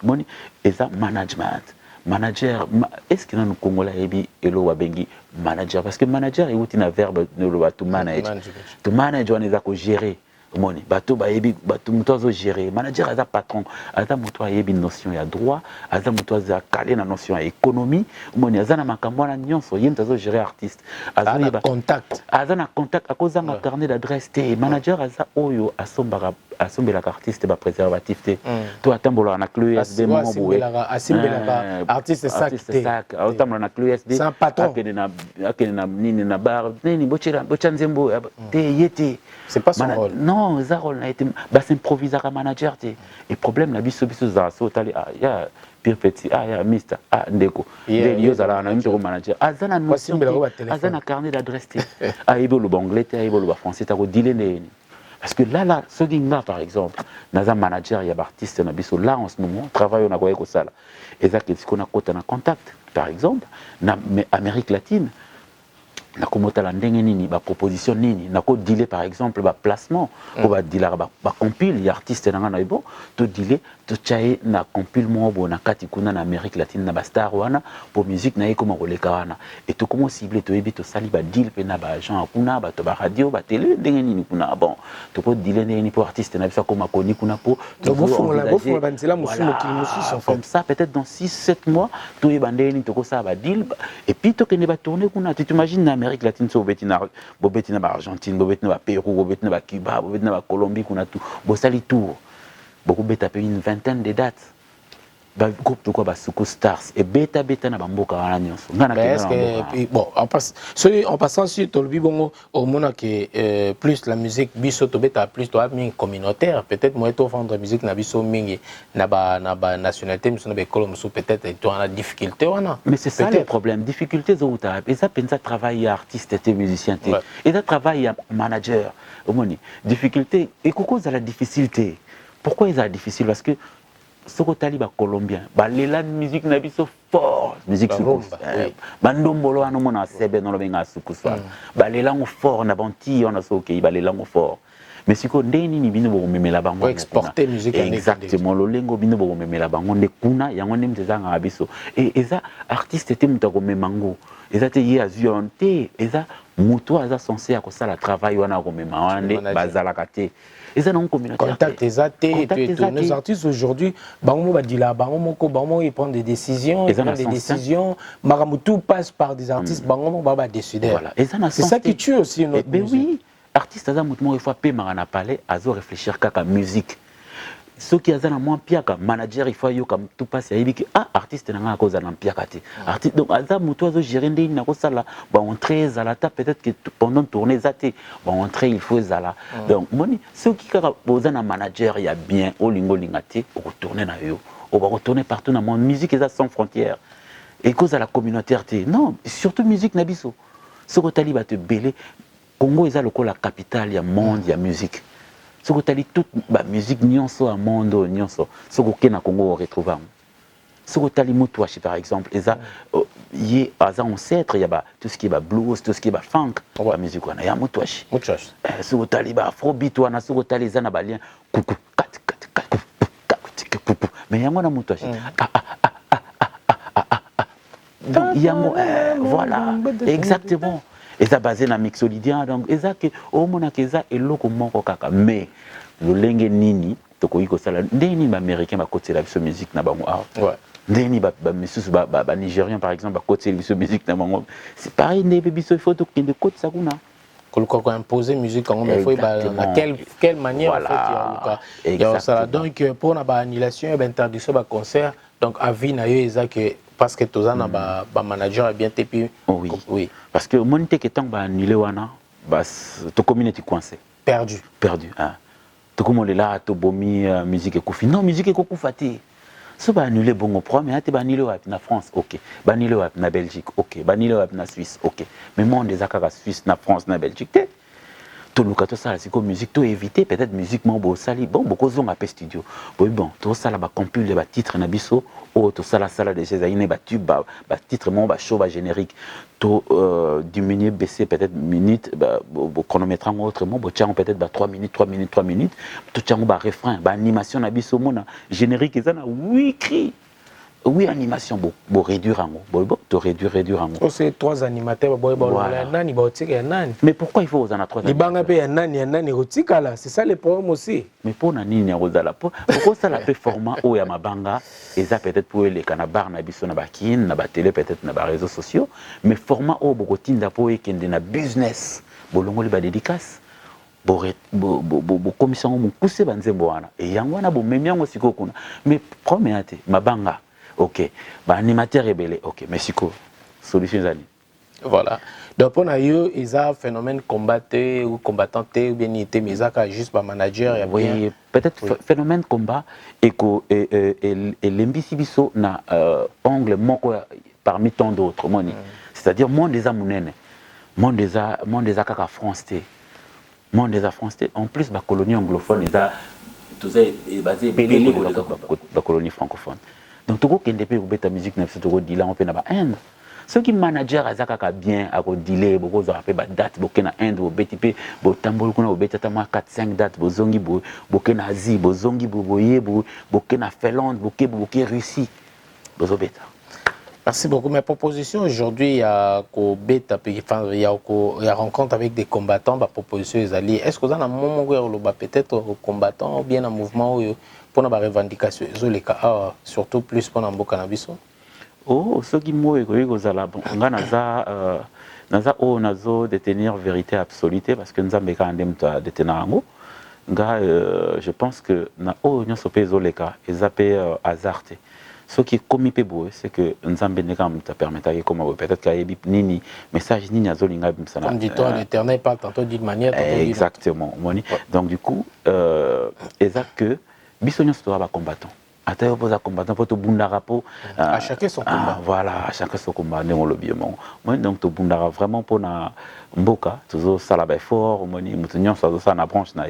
bon et ça management manager est-ce que nous Congolais ebi elo wa bengi manager parce que manager est un verbe to manage on est à gérer moni bato ba ebi bato muto azo gérer manager aza patron aza muto ayebi notion ya droit aza muto aza calé na notion ya économie moni aza na makambo na nyonso yem azo gérer artiste aza na contact aza na contact akoza na carnet d'adresse te manager aza oyo asombela artiste ba préservatif te to atambola na clé USB mo boye asombela artiste sac atambola na clé USB sans patron akene na nini na bar nini bochira bochanzembo te yete c'est pas son rôle non ça rôle a été bah s'improviser à manager et problème la biso za so tali ya pire petit ya mister ndeko yo za na mtu manager azana notion azana carnet d'adresse aibo le anglais aibo le français ta ko dealer neni parce que là ce dinga par exemple naza manager ya artiste na biso là en ce moment travail on a quoi ko sala et ça que ce qu'on a côté en contact par exemple na Amérique latine na komotala ndenge nini ba proposition nini na ko dealer par exemple ba placement ou ba dealer ba compile ya artiste na ngana ibo to dealer to chae na compile mo bo na kati kuna na Amérique latine na ba star wana pour musique na yeko makoleka wana et to comment cibler to ebi to sali ba deal pe na ba agent kuna ba to ba radio ba télé ndenge nini kuna bon to ko dealer nini pour artiste na bisa koma koni kuna po to bo ba nzela musumo ki mususo comme ça peut-être dans 6-7 mois to e bande nini to ko ça ba deal et puis to kene ba tourner kuna tu t'imagines na Amérique latine so betina bobetina ba Argentine bobetina ba Pérou bobetina ba Cuba bobetina ba Colombie kuna tout bo sali tour beaucoup beta pe une vingtaine de dates ba groupe de quoi ba Suko Stars et beta na ba mboka wana nyonso ngana ke bon en passant sur tolbi bongo au mona que plus la musique biso to beta plus to ami communautaire peut-être moi to vendre musique na biso mingi na ba nationalité miso na be kolomso peut-être to na difficulté wana mais c'est ça le problème difficulté zouta et ça pensa travail artiste et musicien et ça travail manager au moni difficulté et cause à la difficulté pourquoi ils a difficile parce que soko taliba colombien balela musique na biso fort musique sukus bandombolo wana mona sebe no benga sukus balela ngo fort na banti on a soki balela ngo fort mais siko ndeni ni bino bo memela bango exporter musique exactement lolengo bino bo memela bango nde kuna yango ndem tezanga biso et eza artiste te mutako memango eza te ye azionte eza muto aza censé akosala travail wana ko mema wande bazala kate eza na communautaire contact exacté nos artistes aujourd'hui bango ba dila bango moko bango ils prennent des décisions Maramutu passe par des artistes bango ba décider voilà c'est ça qui tue aussi notre musique oui artiste aza mutu il faut pe marana parler azo réfléchir kaka musique ceux qui azana moins piaka manager il faut yo comme tout passe yebi que artiste na nga koza na piaka te artiste donc aza mutu azo gérer ndeni na ko sala ba entrer à la table peut-être que pendant tourner zaté ba entrer il faut zala donc moni ceux qui kaka bozana manager ya bien olingo lingate o retourner na yo o va retourner partout dans monde musique eza sans frontières et cause à la communautaire non surtout musique na biso ce que tali ba te belé Congo eza lokola capitale ya monde ya musique ce que tali toute ba musique nyonso a monde nyonso ce que na Congo on retrouve ce que tali mutwashi par exemple eza yé aza ancêtre ya ba tout ce qui est ba blues tout ce qui est ba funk la musique wana ya mutwashi ce que tali ba afrobeat wana ce que tali eza na ba lien kuku kat mais yango na mutwashi yango voilà exactement et ça basé na mixolydien donc eza que au mona que eza eloko moko kaka mais lolenge nini toko yiko sala ndeni ba américain ba côté la musique na bango ndeni ba misusu ba nigérien par exemple ba côté la musique na bango c'est pareil ndebe biso il faut to kende côté ça kuna koloko imposer musique en mais faut na quelle manière voilà. En fait ça donc pour na ba annulation et interdiction ba concert donc avis na yo eza que parce que tozana ba manager bien tepi oui parce que monite que tant ba annulé wana bas to communauté coincé perdu hein to comme là to bomi musique ekufi non musique ekufa te so ba annuler bongo premier ate ba annuler wapi na France OK ba annuler wapi na Belgique OK ba annuler wapi na Suisse OK mais monde des akaka Suisse na France na Belgique te to luka to sala siko musique to éviter peut-être musique mo bo sali bon boko zonga pe studio bon to sala ba compile ba titre na biso o to sala de chez aine ba tube ba titre mo ba show ba générique to diminuer baisser peut-être minutes ba chronomètre autrement bo tiens peut-être ba 3 minutes to tiens ba refrain ba animation na biso mona générique ezana 8 cris. Oui, animation, bon réduire en haut, bon réduire en haut. C'est 3 animateurs, voilà. Mais pourquoi il faut aux 3 animateurs? C'est ça le problème aussi. Mais pour nani rozala pourquoi ça la fait format ou ya mabanga et ça peut-être pour les canabar na biso na bakin na ba télé peut-être na ba réseaux sociaux mais format au bokotinda po ekende na business bolongo li ba dédicace bo commission mo pousser banzembo wana et yango wana bo memiango siko kuna mais premier ate mabanga OK ba animateur rebelle OK mais siko solution zali voilà donc on a eu ils a phénomène combatté ou combattanté ou bien été mais ça juste par manager et oui peut-être oui. Phénomène combat et l'embisibiso na angle moko parmi tant d'autres moni c'est-à-dire monde des amunene monde des kaka France té monde des France té en plus ba colonie anglophone ils tout ça est basé belé la colonie francophone donc tout ko ndepé ubeta musique na biso to dila on peut na ba Inde ceux qui manager azaka bien à dealer beaucoup za pe ba date bokena Inde bo BTP bo tambol kuna bo betata ma 4-5 dates bo zongi bo bokena Asie bo zongi bo boye bo bokena Finlande boké Russie bo beta. Merci beaucoup. Mes propositions aujourd'hui, il y a rencontre avec des combattants, propositions des alliés. Est-ce que vous avez un moment où peut-être combattants ou bien un mouvement pour nos revendications, surtout plus pour nos cannabis? Oh, ce qui m'a dit que naza o nazo détenir vérité absolue parce que nous avons besoin détenir je pense que na o nyoso pezo leka ezapé hasardé. Ce qui est commis pébo, c'est que nous avons besoin de permettre comme peut-être qu'il y a nini message nini azolinga bimsana. Comme dit-on, l'Éternel parle tantôt d'une manière, tantôt d'une autre. Exactement. Donc du coup, exact que bisognos doit combattant. Attends, vous êtes combattant pour tout bundara pour. À chacun son combat. Voilà, à chacun son combat. Nous le bien. Moi donc tout bundara vraiment pour na mboka, toujours ça là fort. Moi ni mutunyon ça na branche na.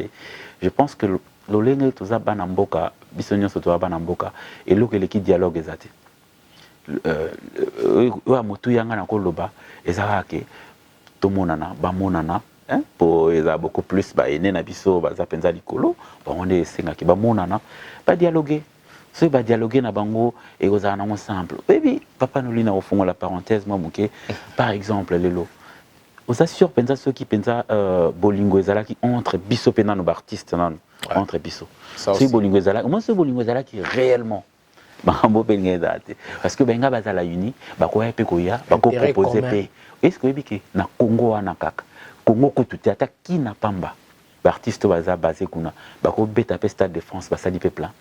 Je pense que l'olenge tout ça bana mboka. Bisognos to bana mboka et lo que l'équipe dialogue ezate wa motu yanga na koloba ezaka ke to monana ba monana hein pour eza beaucoup plus ba ene na biso ba za penza likolo ba onde senga ke ba monana ba dialoguer so ba dialoguer na bango et oza na ensemble baby papa no lina ofongo la parenthèse moi muke par exemple lelo oza sur penza ceux qui penza bolingo ezala qui entre biso pena no artiste nan entre biso c'est bolingo ezala moi c'est bolingo ezala qui réellement bango penga date parce que benga bazala uni bakoya pe koya bako proposer pe est-ce que biki na Congo wana kaka Congo kututi ata kina pamba artiste baza basé kuna bako beta pe Stade de France basali pe plein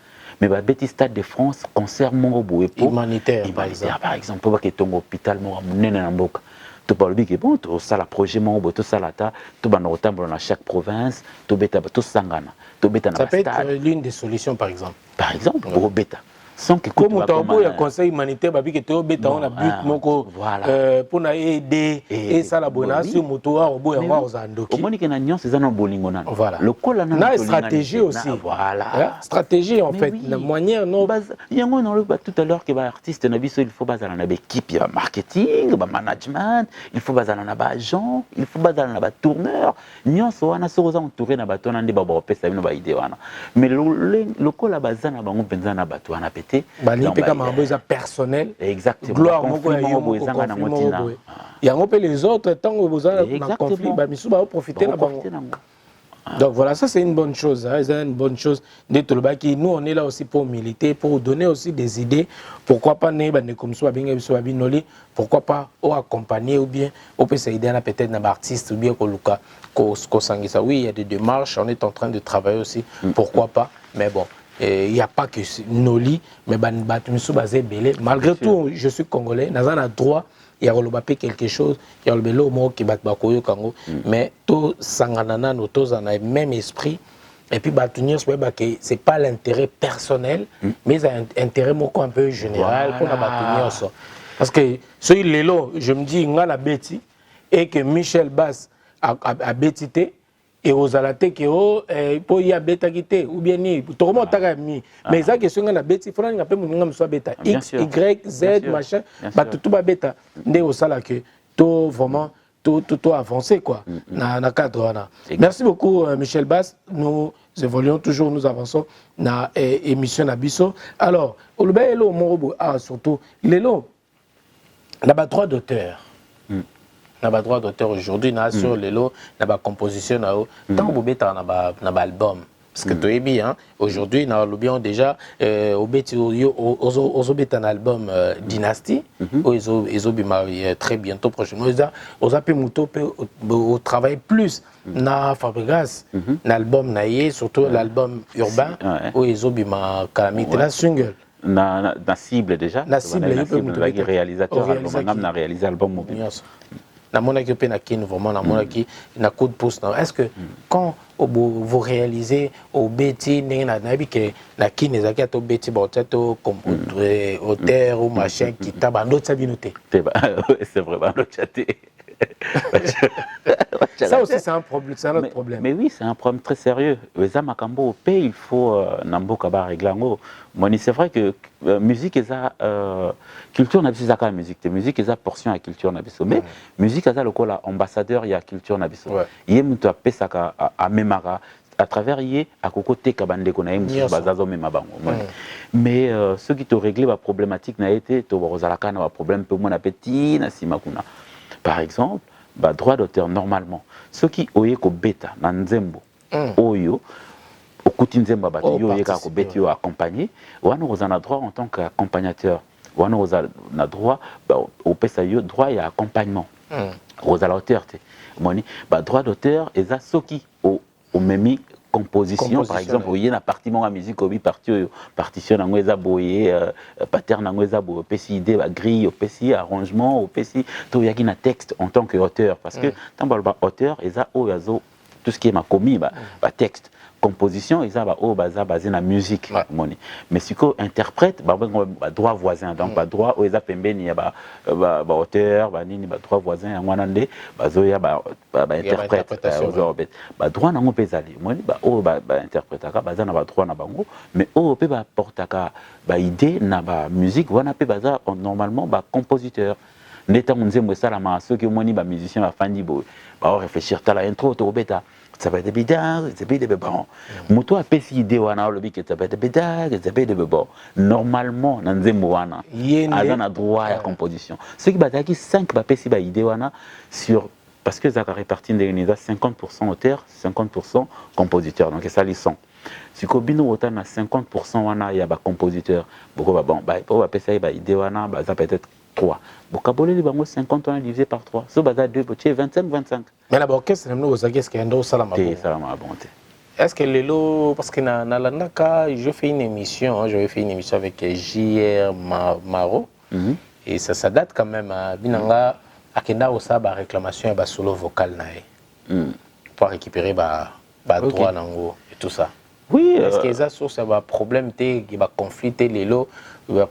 mais ba beti Stade de France concert mongo boye pour humanitaire par exemple pour que ton hôpital mo munene na mboka to parle que bon to ça la projet mongo to ça la ta to ba no tambo na chaque province to beta to sangana to beta na ça peut être l'une des solutions par exemple pour beta sans que comme on a conseil humanitaire babi que to beta on a but moko pour na aider et ça la bonne sur moto a obo ya wa zandoki au moni que na nyonse za no bolingo na voilà le kola na stratégie aussi voilà stratégie en fait la manière non yango non tout à l'heure que ba artiste na biso il faut bazala na équipe ya marketing ba management il faut bazala na ba agent il faut bazala na ba tourneur nyonse wana so za entouré na bato na ndi ba ba pesa bino ba idée wana mais le kola bazana bango penza na bato wana balipeka mambo eza personnel exactement gloire moko ya yo ezanga na motina yango pe les autres tango bozala na conflit ba misu ba profiter na bango donc voilà ça c'est une bonne chose hein, c'est une bonne chose nous on est là aussi pour militer pour donner aussi des idées pourquoi pas ne ba ne comme ça bien biso binoli pourquoi pas ou accompagner ou bien on peut s'aider na peut-être na artiste ou bien ko luka ko sangisa oui il y a des démarches on est en train de travailler aussi pourquoi pas mais bon il n'y a pas que Noli, mais malgré tout, je suis congolais, nous avons le droit, il y a quelque chose, il y a le mot qui bat Bakoyo Kango, mais tous Sanganana, nous tous en avons le même esprit, et puis batunir c'est pas l'intérêt personnel mais un intérêt un peu général pour la batunir ça parce que celui lelo je me dis nga la bêti et que Michel Bass a bêtité et aux alatés que pour y a bêta quitté ou bien ni tout le monde t'a mis mais ça que sur la bêti il faut nga peu mon soit bêta x y z machin ba tout ba bêta ndé au sala que tout vraiment tout avancé quoi na cadre là. Merci beaucoup Michel Bass, nous évoluons toujours, nous avançons na émission Nabiso. Alors olubelo morobo surtout lelo na ba droit d'auteur. Na ba droit d'auteur aujourd'hui na sur lelo na ba composition na tant bobeta na ba album. Parce que tu es bien, aujourd'hui, nous avons déjà un album Dynasty, ils ont très bientôt prochainement. Ils ont travaillé plus dans Fabregas, l'album Naïe, surtout l'album Urbain, où ils ont un single. Na cible déjà. Na cible, le réalisateur, na réalisé l'album. Na mona qui peut na kin vraiment na mona qui na coup de pouce. Est-ce que quand vous réalisez au bêti na bi que na kin ezaki to bêti ba to auteur ou machin qui taba ndo sabinoté. C'est vraiment le chaté. Ça aussi c'est un problème, c'est un autre problème. Mais oui, c'est un problème très sérieux. Les amakambo paye, il faut namboka ba réglango. Moni c'est vrai que musique eza culture na biso ka musique, musique eza portion à culture na biso. Mais musique eza lokola ambassadeur ya culture na biso. Yé muto apesaka a memara à travers yé à kokote kabande ko na yé bazazo mema bango. Mais ceux qui te régler la problématique na été to rozalaka na problème peu mon appétit na simakuna. Par exemple, bah, droit d'auteur normalement. Ceux qui ont ko bêta na nzembo, oyo, okuti nzembo ba yo yeka ko bêta yo accompagner, wana ozana droit en tant qu'accompagnateur. Wana ozana droit bah au pesa yo droit ya accompagnement. Ozala auteur te. Moni bah droit d'auteur eza soki au memi composition par exemple il y a une partie de la musique obi partition nango eza boye pattern nango eza boye pesi idée ba grille pesi arrangement pesi to yaki na texte en tant que auteur parce que tant ba auteur eza o yazo tout ce qui est ma commis ba texte composition eza ba o baza basé na musique moni mais si ko interprète ba droit voisin donc ba droit o eza pembeni ya ba auteur ba nini ba droit voisin ya ngwanande bazo ya ba interprète ba droit nango pezali moni ba o ba interprétaka baza na ba droit na bango mais o pe ba portaka ba idée na ba musique wana pe baza normalement ba compositeur neta nzembo sala ma ceux qui moni ba musicien ba fandi bo ba réfléchir ta la intro to beta ça va être bidard, ça va être bon. Moto a pesi idée wana le bic ça va être bidard, ça va être bon. Normalement dans nzembo wana azana droit à composition. Ceux qui bataki 5 ba pesi ba idée wana sur parce que ça répartit des 50% auteur, 50% compositeur. Donc ça les sont. Si kobino autant na 50% wana ya ba compositeur, beaucoup ba bon ba pour pesi ba idée wana ba ça peut être 3. Bokabole les bango 50 on divisé par 3. So baza 2 potier 25. Mais la orchestre nous qu'est-ce qu'il y a dans salama bon. Est-ce que lelo parce que na landaka je fais une émission, j'avais fait une émission avec JR Maro et ça date quand même binanga akenda osa ba réclamation ba solo vocal nae. Pour récupérer ba droit nango et tout ça. Oui, est-ce que ça source va problème té qui va confliter lelo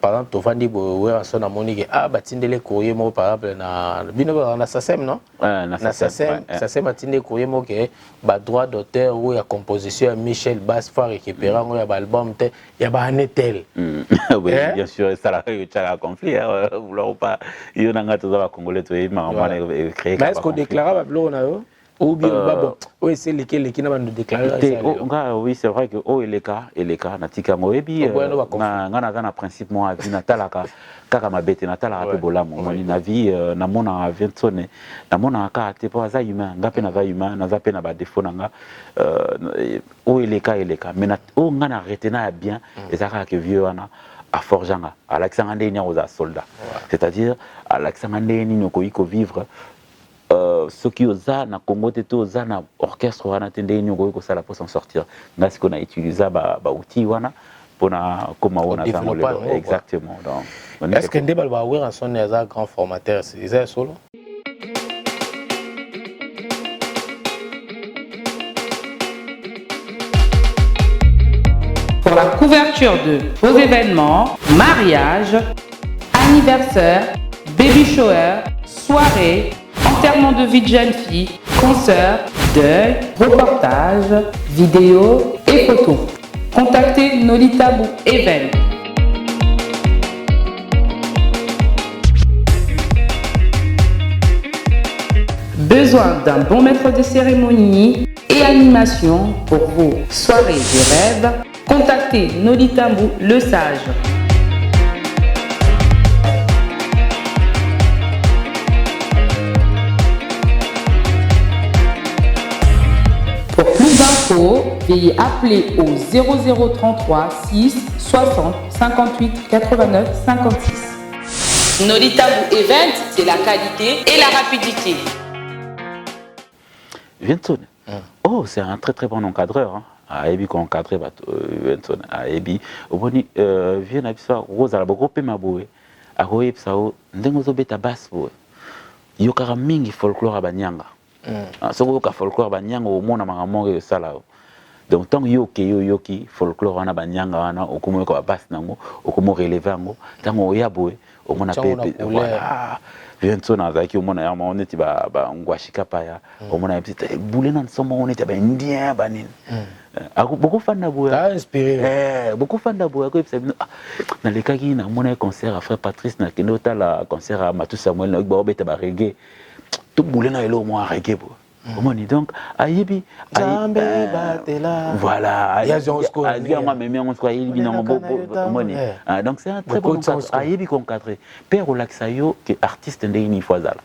par exemple to vandi bo en son amoni ah batindele courrier mo par exemple na bino na SACEM non na SACEM batindele courrier mo que ba droit d'auteur ou ya composition Michel Bass faut récupérer ngo ya album té ya ba netel. Oui bien sûr ça la conflit vouloir pas yo nanga to za congolais to ma créer. Mais est-ce qu'on déclare ba blo na yo ou bien bon oui c'est lesquels qui n'a pas déclaré oui c'est vrai que oh et les cas natika moebi na ngana na principe moi avis natalaka kaka mabete natala pe bolamo moni na vie na mona aventsone na mona ka te pa za humain ngape na va humain na za pe na ba défaut nanga oh et les cas mais na oh ngana retena bien ezaka que vieux wana à forjanga Alexandre Ndeni aux soldats c'est-à-dire Alexandre Ndeni noko iko vivre ceux qui osent na Congo teto osent na orchestre wana tende nyongo ko sala pour s'en sortir ngasi ko na utiliser ba outil wana pour na koma wana zango exactement donc est-ce que ndebal ba wera son eza grand formateur c'est solo pour la couverture de vos événements, mariage, anniversaire, baby shower, soirée, enterrement de vie de jeune fille, concert, deuil, reportage, vidéo et photos. Contactez Nolita Bou Event. Besoin d'un bon maître de cérémonie et animation pour vos soirées de rêve? Contactez Nolita Bou le Sage. Pour plus d'infos, veuillez appeler au 0033 6 60 58 89 56. Nolita Bou Event, c'est la qualité et la rapidité. Vincent. Oh, c'est un très très bon encadreur. Aebi ko encadré Vincent. Aebi. Oboni vient abisa Rosa la boko pe maboe. Akoye psao ndengo zo beta bass boe. Yokara mingi folklore banyanga. Soko ka folklore banyanga o mona mangamonge sala. Donc tant yoki folklore wana banyanga wana okumo ko bass nango, okumo relever ngo, tango oyaboe o mona pepe. Voilà. Vincent azaki omona ya on était ba ngwashika paya omona petite boule na nsomo on était ba indien banine beaucoup fan na boya inspiré beaucoup fan na boya ko na lekaki na mona concert à frère Patrice na kinota la concert à Matou Samuel na ba obeta ba reggae tout boule na elo mo reggae bo omoni donc ayebi Zambe batela voilà ya jonsko moi même on soit il bina omoni donc c'est un très bon ayebi encadré père Olaxayo que artiste ndeni foazala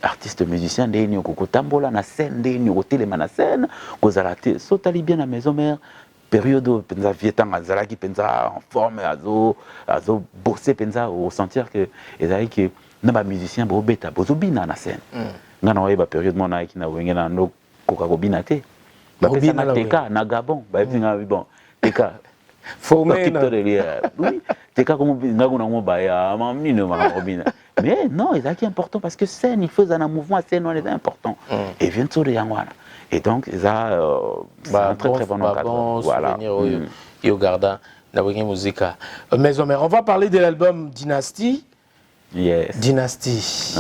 artiste musicien ndeni kokotambola na scène ndeni kotelema na scène kozala te sotali bien na maison mère période penza vietanga zalaki penza en forme azo bosser penza au sentir que ezali que na ba musicien bo beta bozobina na scène ngana oyeba période mona ki na wenge na no koka kobina te ba pesa na teka na Gabon ba pinga bon teka formé na oui teka comme ngakuna mo ba ya mamino ma kobina mais non c'est important parce que scène il faut un mouvement scène on est important et vient de yangwana et donc ça c'est un très très bon encadrement voilà yo garda na wenge musica maison mère on va parler de l'album Dynasty. Yes. Dynasty.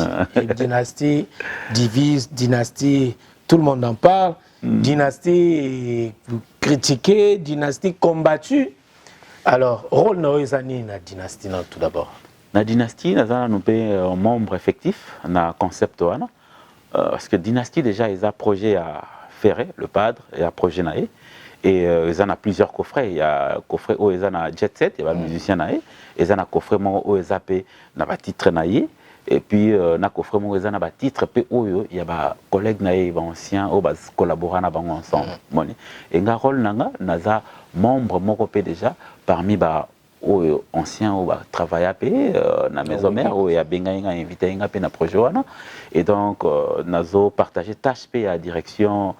Dynasty divise, Dynasty, tout le monde en parle. Dynasty critiquée, Dynasty combattue. Alors, rôle Noézani na Dynasty tout d'abord. Na Dynasty, nous avons un membre effectif na concept wana parce que Dynasty déjà ils a projet à Ferré, le padre, et à projet naé et ils en a plusieurs coffrets. Il y a coffret où ils en a Jet Set, il y a musicien naé. Ils ont un coffret où ils appellent na titre naé et puis na coffret où ils ont un titre pe oyo il y a ba collègues naé anciens ou ba collaborer na bango ensemble moni et nga rôle nanga naza membre moko pe déjà parmi ba oyo anciens ou ba travailler pe na maison mère où il y a benga nga invité nga pe na projet wana et donc nazo partager tâche pe à direction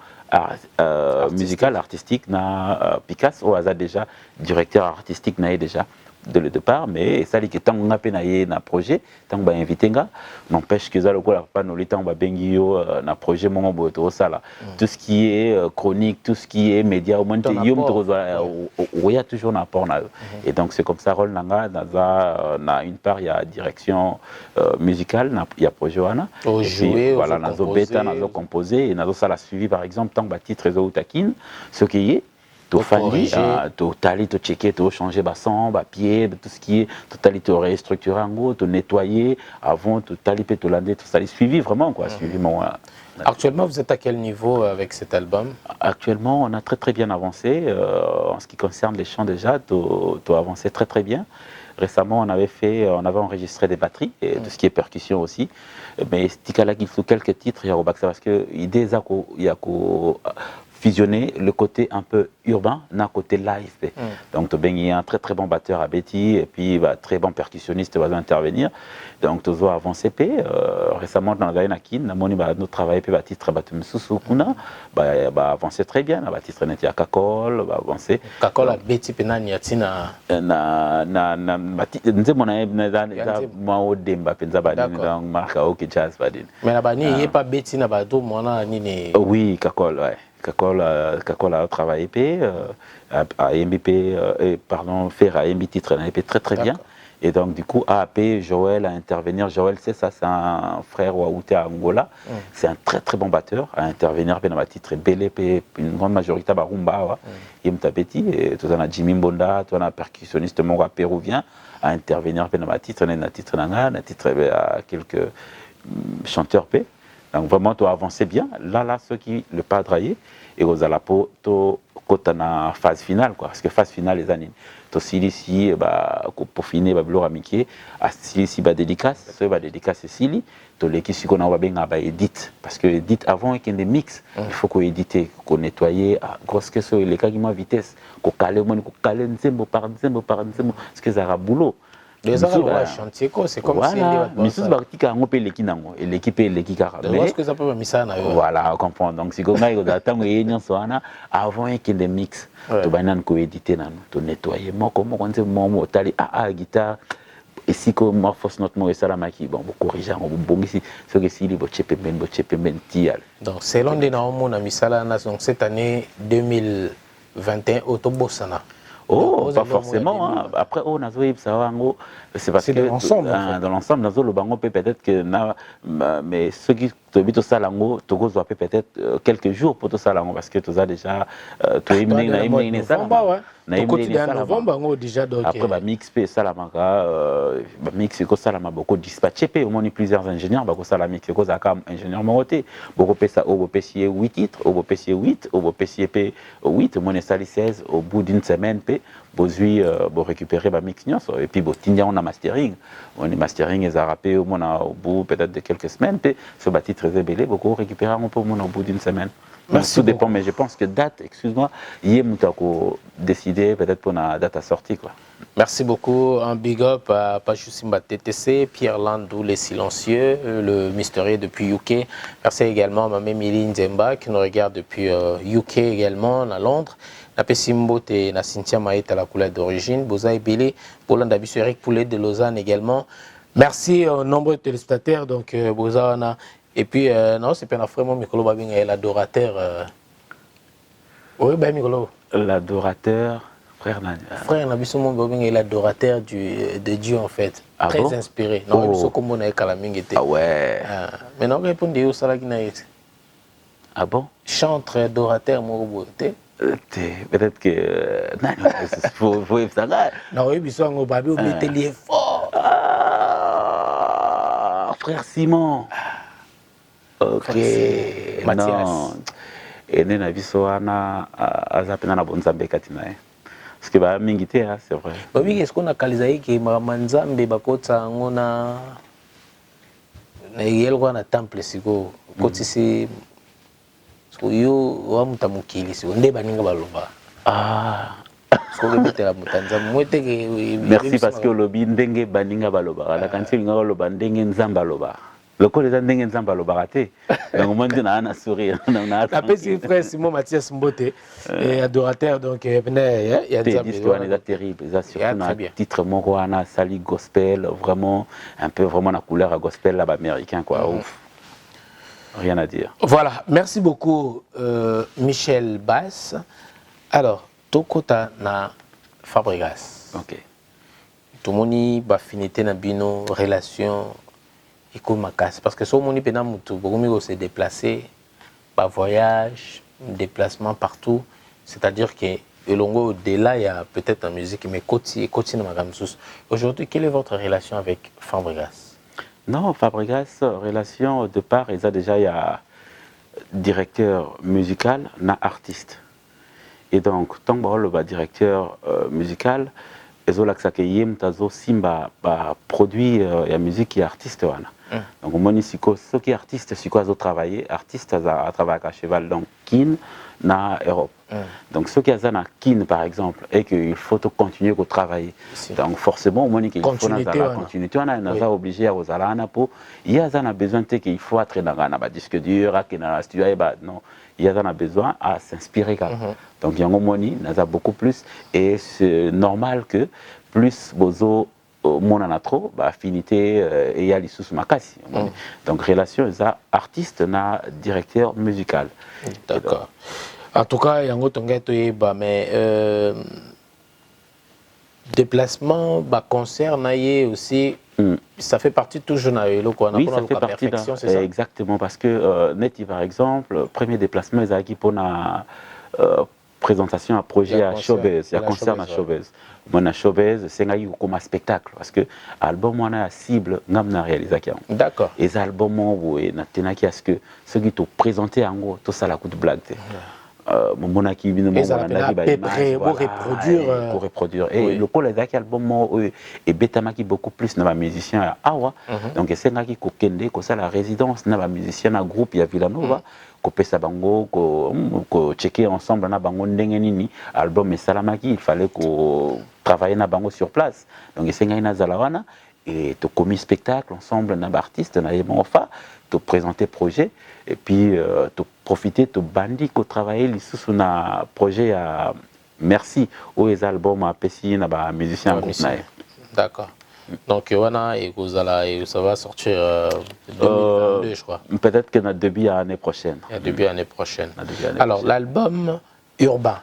musicale artistique na Picasso ou déjà directeur artistique naé déjà de le départ mais ça dit que tant on a penaillé na projet tant on va inviter nga n'empêche que ça le quoi pas nous les temps on va bengio na projet mon boto ça là tout ce qui est chronique tout ce qui est média au moins il y a toujours un apport et donc c'est comme ça rôle nanga na une part il y a direction musicale il y a projet wana voilà nazo beta nazo composer et nazo ça la suivi par exemple tant ba titre réseau taquine ce qui est to fandi to tali to checker to changer ba son ba pied tout ce qui est to tali to restructurer en gros to nettoyer avant to tali pe to lander tout ça les suivi vraiment quoi suivi mon Actuellement vous êtes à quel niveau avec cet album? Actuellement on a très très bien avancé en ce qui concerne les chants déjà to avancé très très bien. Récemment on avait enregistré des batteries et tout ce qui est percussion aussi mais il faut quelques titres il y a parce que idée il y a fusionner le côté un peu urbain d'un côté live. Donc il y a un très très bon batteur à Betty et puis très bon percussionniste va intervenir. Donc tu dois avancer récemment dans la Nakin, notre travail puis titre Batumsusukuna avancer très bien, titre Netia Kakol, va avancer. Kakol à Betty penani yatina na moi demba penza badini marka OK jazz badini. Mais la bani y pas Betty na bado mona nini. Oui, Kakol ouais. Kakola a travaillé à MBP, pardon, faire à MB titre, très bien. Et donc, du coup, AAP, Joël à intervenir. Joël, c'est ça, c'est un frère Waouté à Angola. C'est un très bon batteur à intervenir. Dans ma titre, Belé, une grande majorité à Rumba, Yemtabeti, et tout ça, Jimmy Mbonda, tout ça, percussionniste mongois péruvien à intervenir dans ma titre, dans titre à quelques chanteurs P. Donc, vraiment, tu as avancé bien. Là, ceux qui le pas draillé, et aux alapo, tu as phase finale, quoi. Parce que phase finale, les années. Aussi ici, pour finir, Babylor Amitié, à ici, dédicace, c'est Sili, tu les qui qu'on a bien édit, parce que édit avant qu'il y ait des mix, il faut qu'on édite, qu'on nettoie, grosse question, les cas qui m'ont vitesse, qu'on cale, par nzembo, parce que ça a boulot. Les autres chantier, c'est comme si mais c'est ce qu'on peut l'équipe est-ce que ça peut me ça voilà, on comprend. Donc si on a avant qu'il y ait des mix, tu vas éditer, tu nettoyer, comment on dit mon tali guitare et si qu'on morphose notre mot et ça la maquille, bon, corriger, on bon ici, ce que si les bochepemben tial. Donc selon des normes, on a mis ça là, donc cette année 2021 autobosana. Oh, pas forcément. Hein. Après, on a joué ça, c'est parce que dans l'ensemble, le bango peut-être que mais ceux qui te habitent au Salango, tu dois peut-être quelques jours pour tout Salango parce que tu as déjà tu as aimé ça. Après, mix P Salamaka, mix ko Salama beaucoup dispatché P au moins plusieurs ingénieurs, beaucoup Salamix ko Zakam ingénieur monté, beaucoup P ça au PC 8 titres, au PC 8, au PC P 8, au moins 16 au bout d'une semaine P, bozui récupérer ba mix nyonso et puis botindia on a mastering, on est mastering et zarapé au moins au bout peut-être de quelques semaines P, ce bâti très ébélé, beaucoup récupérer un peu au moins au bout d'une semaine. Tout dépend, mais je pense que date, excuse-moi, hier, nous avons décidé peut-être pour la date à sortie. Quoi. Merci beaucoup. Un big up à Pachusimba TTC, Pierre Landou, les silencieux, le mystérieux depuis UK. Merci également à Mamé Mili Nzemba qui nous regarde depuis UK également, à Londres. La Pessimbo et la Cynthia Maït à la couleur d'origine. Bozaï Bélé, Bolanda Bissu, Eric Poulet de Lausanne également. Merci aux nombreux téléspectateurs. Donc, Bozana. Et puis, non, c'est pas vraiment Mikolo Babing et l'adorateur. Oui, ben Mikolo. L'adorateur, frère Nani. Frère Nabissoumon Babing est l'adorateur de Dieu en fait. Ah très bon? Inspiré. Non, il faut comme on a Kalaming était. Ah ouais. Mais non, répondez au Salaginaït. Ah bon? Chantre, adorateur, mon peut-être que. Non, faut ça. Non, oui, bisous, on va mettre les fort. Frère Simon. Ok, Mathias. Et nena biso wana azapena na bonzambe katina parce que ba mingité c'est vrai. Ba oui, est-ce qu'on a kalizaï que manzambe bakota ngona na yelwa na temple siko kotisi so yo wa mutamukili siko nde baninga baloba. Merci parce que lobby ndenge baninga baloba la kanti nga baloba ndenge nzamba baloba. Le col est en train de rater. Donc, on a un sourire. La petite frère Simon Mathias Mbote, adorateur, donc, il y a des histoires terribles. Surtout un titre Moroana, Sali Gospel, vraiment, un peu vraiment la couleur à gospel là-bas américain, quoi. Ouf. Rien à dire. Voilà, merci beaucoup, Michel Bass. Alors, Tokota na Fabregas. Ok. Tout le monde va finir na bino relation. Parce que si on peut se déplacer, par voyage, déplacement partout, c'est-à-dire que au-delà, il y a peut-être la musique, mais aujourd'hui, quelle est votre relation avec Fabregas? Non, Fabregas, relation au départ, il y a déjà directeur musical, na artiste. Et donc, tant que le directeur musical, ils ont l'accès à Simba produit la musique et artiste. Donc, mon ceux qui artistes, c'est quoi ils travaillé artistes à travailler à cheval donc Kin na Europe. Donc ceux qui ont un Kin par exemple et qu'il faut continuer à travailler. Donc forcément au qu'il faut continuer. On a obligé à aux alana pour il y a un besoin qu'il faut être dans un disque dur, dans la studio non. Il y a un besoin à s'inspirer. Donc il y a un moment on a beaucoup plus et c'est normal que plus bozo mon en a trop, affinité et il y a les sous makasi. Donc relation ça artiste na directeur musical. D'accord. En tout cas, il y a un autre mais déplacement, concert, aussi, ça fait partie toujours de oui, ça fait partie c'est ça? Exactement, parce que Neti, par exemple, premier déplacement, ils ont pour la présentation à projet à Showbiz, il y a concert à Showbiz. Mon Showbiz, c'est comme un spectacle, parce que l'album, on a la cible, on a la réalisation. D'accord. Et les albums, on a ce que ceux qui t'ont présenté en gros, tout ça, la coup de blague. Mon qui reproduire et le col est album et betama qui beaucoup plus dans musicien à Awa donc c'est là qui kokende ko ça la résidence na musicien na groupe ya Villanova ko pesa bango ko checker ensemble na bango ndenge nini album et salamaki il fallait ko travailler na bango sur place donc c'est nga ina zalawana et to commis spectacle ensemble na artiste na yemofa to présenter projet et puis to profiter to bandi ko travailler sous un projet à merci aux albums à Pessi na ba musicien groupe na. D'accord. Donc voilà et ça va sortir 2022 je crois. Peut-être que notre début à l'année prochaine. Début année prochaine. Alors l'album Urbain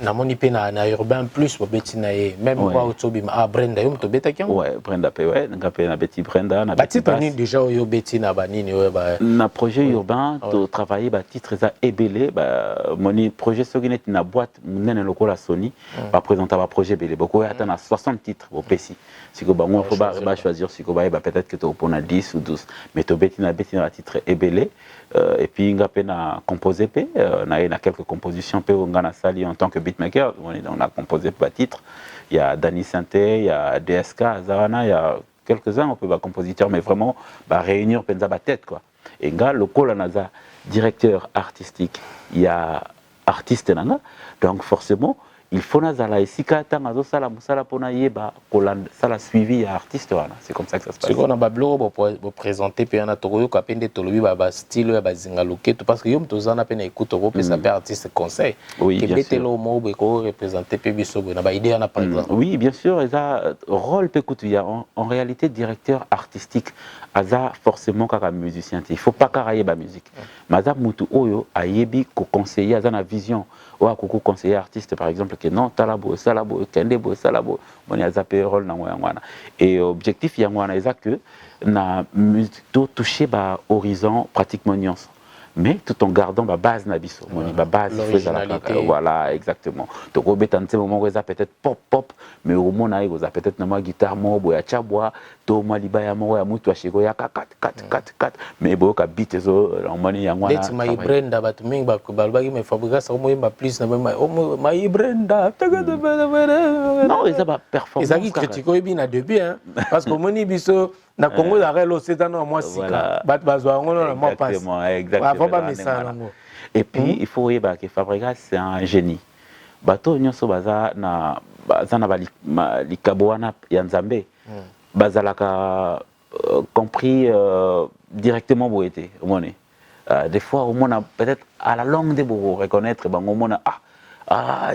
na moni pe na urbain plus beti na ye même quoi autobi ma Brenda yo to beta kyango ouais Brenda pe ouais nga pe na beti Brenda na beti pani déjà yo beti na banini ouais ba na projet urbain to travailler ba titre za ebele ba moni projet soginet na boîte nene lokola Sony ba présenter ba projet belé beaucoup atteindre 60 titres au PC si ko bango faut ba choisir si ko ba peut-être que to pona 10 ou 12 mais to beti na titre ebele et puis nga pe na composé pe na quelques compositions pe nga na sali en tant que beatmaker on a composé pas titre il y a Danny Santé il y a DSK Zavana il y a quelques-uns on peut pas compositeur mais vraiment bah réunir penza ba tête quoi et nga lokola naza directeur artistique il y a artiste nanga donc forcément il faut nazala esika tanga zo sala musala pona yeba kolanda sala suivi ya artiste wana c'est comme ça que ça se passe. C'est qu'on a bablo pour présenter puis on a toroyo ka pende tolobi ba style ya bazinga loketo parce que yom tozana pe na écoute ro pe ça peut artiste conseil oui, que betelo mo be ko représenter pe biso na ba idée na par exemple. Oui, bien sûr, eza rôle pe kutu ya en réalité directeur artistique aza forcément kaka musicien il faut pas karaye ba musique. Maza mutu oyo ayebi ko conseiller aza na vision ou akoko conseiller artiste par exemple que non talabo salabo kendebo salabo bon aza pe rôle na ngwana et objectif ya ngwana eza que na musique to toucher ba horizon pratiquement nuance mais tout en gardant ma base nabiso ma base voilà exactement donc au bétante moment où ça peut-être pop mais au moment où ça peut-être na ma guitare mo boya chabwa to ma libaya mo ya mutu ashiko ya 4 mais bo ka beat zo en mani ya ngwana let my Brenda bat ming ba ko balbagi me fabrica ça mo yemba plus na my Brenda non ça va performance ça qui critique au bien début hein parce que moni biso na Congo la relo c'est dans moi sika bat bazwa ngolo moi passe exactement et puis il faut voir que Fabregas c'est un génie bato nyonso baza na likabo wana ya Nzambe bazalaka compris directement boité omone des fois au monde peut-être à la longue de pour reconnaître bango mona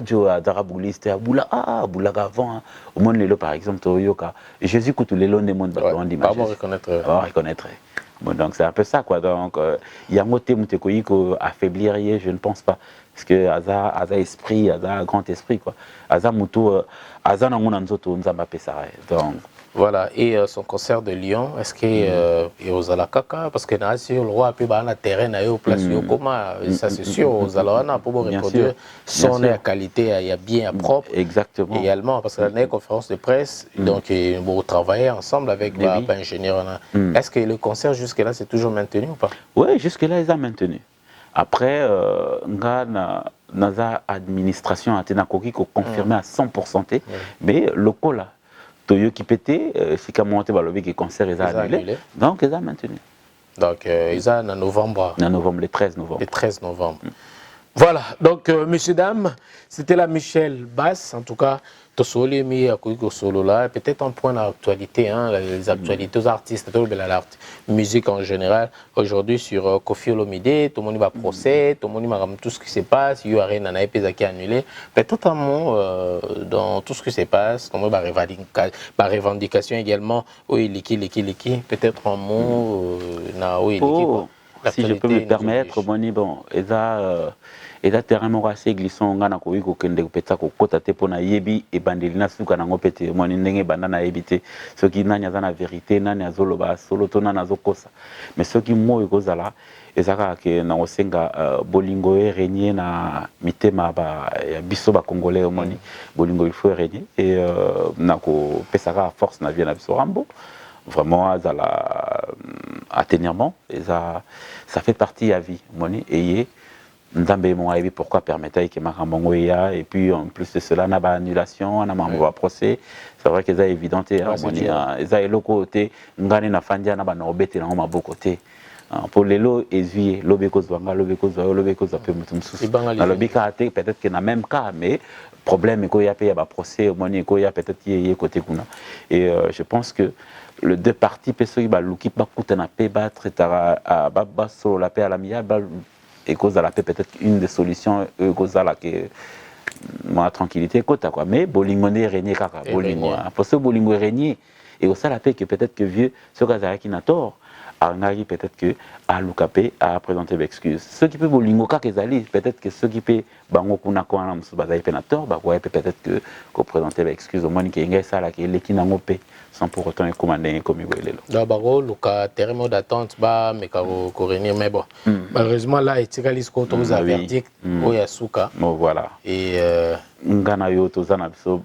jo adarabouliste aboula aboula avant au monde lelo par exemple toyoka Jésus que tous les longs des mondes on dit reconnaître bon, donc c'est un peu ça quoi donc il y a moté mutekoyiko affaiblir je ne pense pas parce que aza esprit aza grand esprit quoi aza muto aza na ngona nzoto nzamba pesa donc voilà et son concert de Lyon est-ce que et aux alakaka parce que na sur le roi pe ba na terrain na yo place yo comment ça c'est sûr aux alana pour reproduire son qualité il y a bien propre exactement également parce que la conférence de presse donc vous travaillez ensemble avec ingénieur est-ce que le concert jusque là c'est toujours maintenu ou pas? Oui, jusque là ils ont maintenu après nga naza administration atena koki ko confirmer à 100% mais loco là Toyo qui pétait, si comme monté balobi qui concert ils a annulé, donc ils a maintenu. Donc ils a en novembre. En novembre, le 13 novembre. Le 13 novembre. Voilà, donc messieurs dames, c'était la Michel Basse, en tout cas. Peut-être un point d'actualité, hein, les actualités aux artistes, la musique en général. Aujourd'hui sur Koffi Olomide, tout le monde va procès, tout le monde va tout ce qui se passe. Il y a rien qui est annulé. Peut-être un mot dans tout ce qui se passe. Tout le monde va revendication également. Oui, liki. Peut-être un mot. Si je peux me permettre, bon, eza terrain moko assez glissant nga na koyi kokende kopeta kokota te mpona yebi ebandeli na suka nango mpe te moni ndenge ebanda nayebi te soki nani aza na vérité nani azoloba solo to nani azokosa mais soki moi ekozala eza kaka ke na kosenga bolingo erégner na mitema ya biso bacongolais omoni bolingo il faut erégner et na kopesa kaka force na vie na biso rambo vraiment azala atténuement et ça fait partie à vie moni et Nzambe mo ayebi pourquoi permettre que makambo ya et puis en plus de cela na ba annulation na mambo ba procès c'est vrai que ça évident et moni ça eloko te ngani na fandia na ba no bete na maboko te pour les lots essuyer lobeko zwanga lobeko pe mutum susu na lobika te peut-être que na même cas mais problème ko ya pe ya ba procès moni ko ya peut-être yé côté kuna et je pense que le deux parties peso ba luki ba kutana pe battre tara ba solo la paix à l'amiable et cause à la paix peut-être une des solutions cause à la que moi tranquillité kota quoi mais bolingo ne régner kaka bolingo pour ce bolingo régner et au ça la paix que peut-être que vieux ce cas qui n'a tort Angari peut-être que à Lukapé a présenté l'excuse. Ce qui peut bolingo kaka ezali peut-être que ce qui peut bango kuna ko na musu bazali penator ba quoi peut-être que ko présenter l'excuse au moins que ngai ça la que leki nango pe sans pour autant commander comme il là baro luka terme d'attente ba mais ka ko réunir mais bon malheureusement là etikalis ko to vous verdict o ya suka bon voilà et ngana yo to zana biso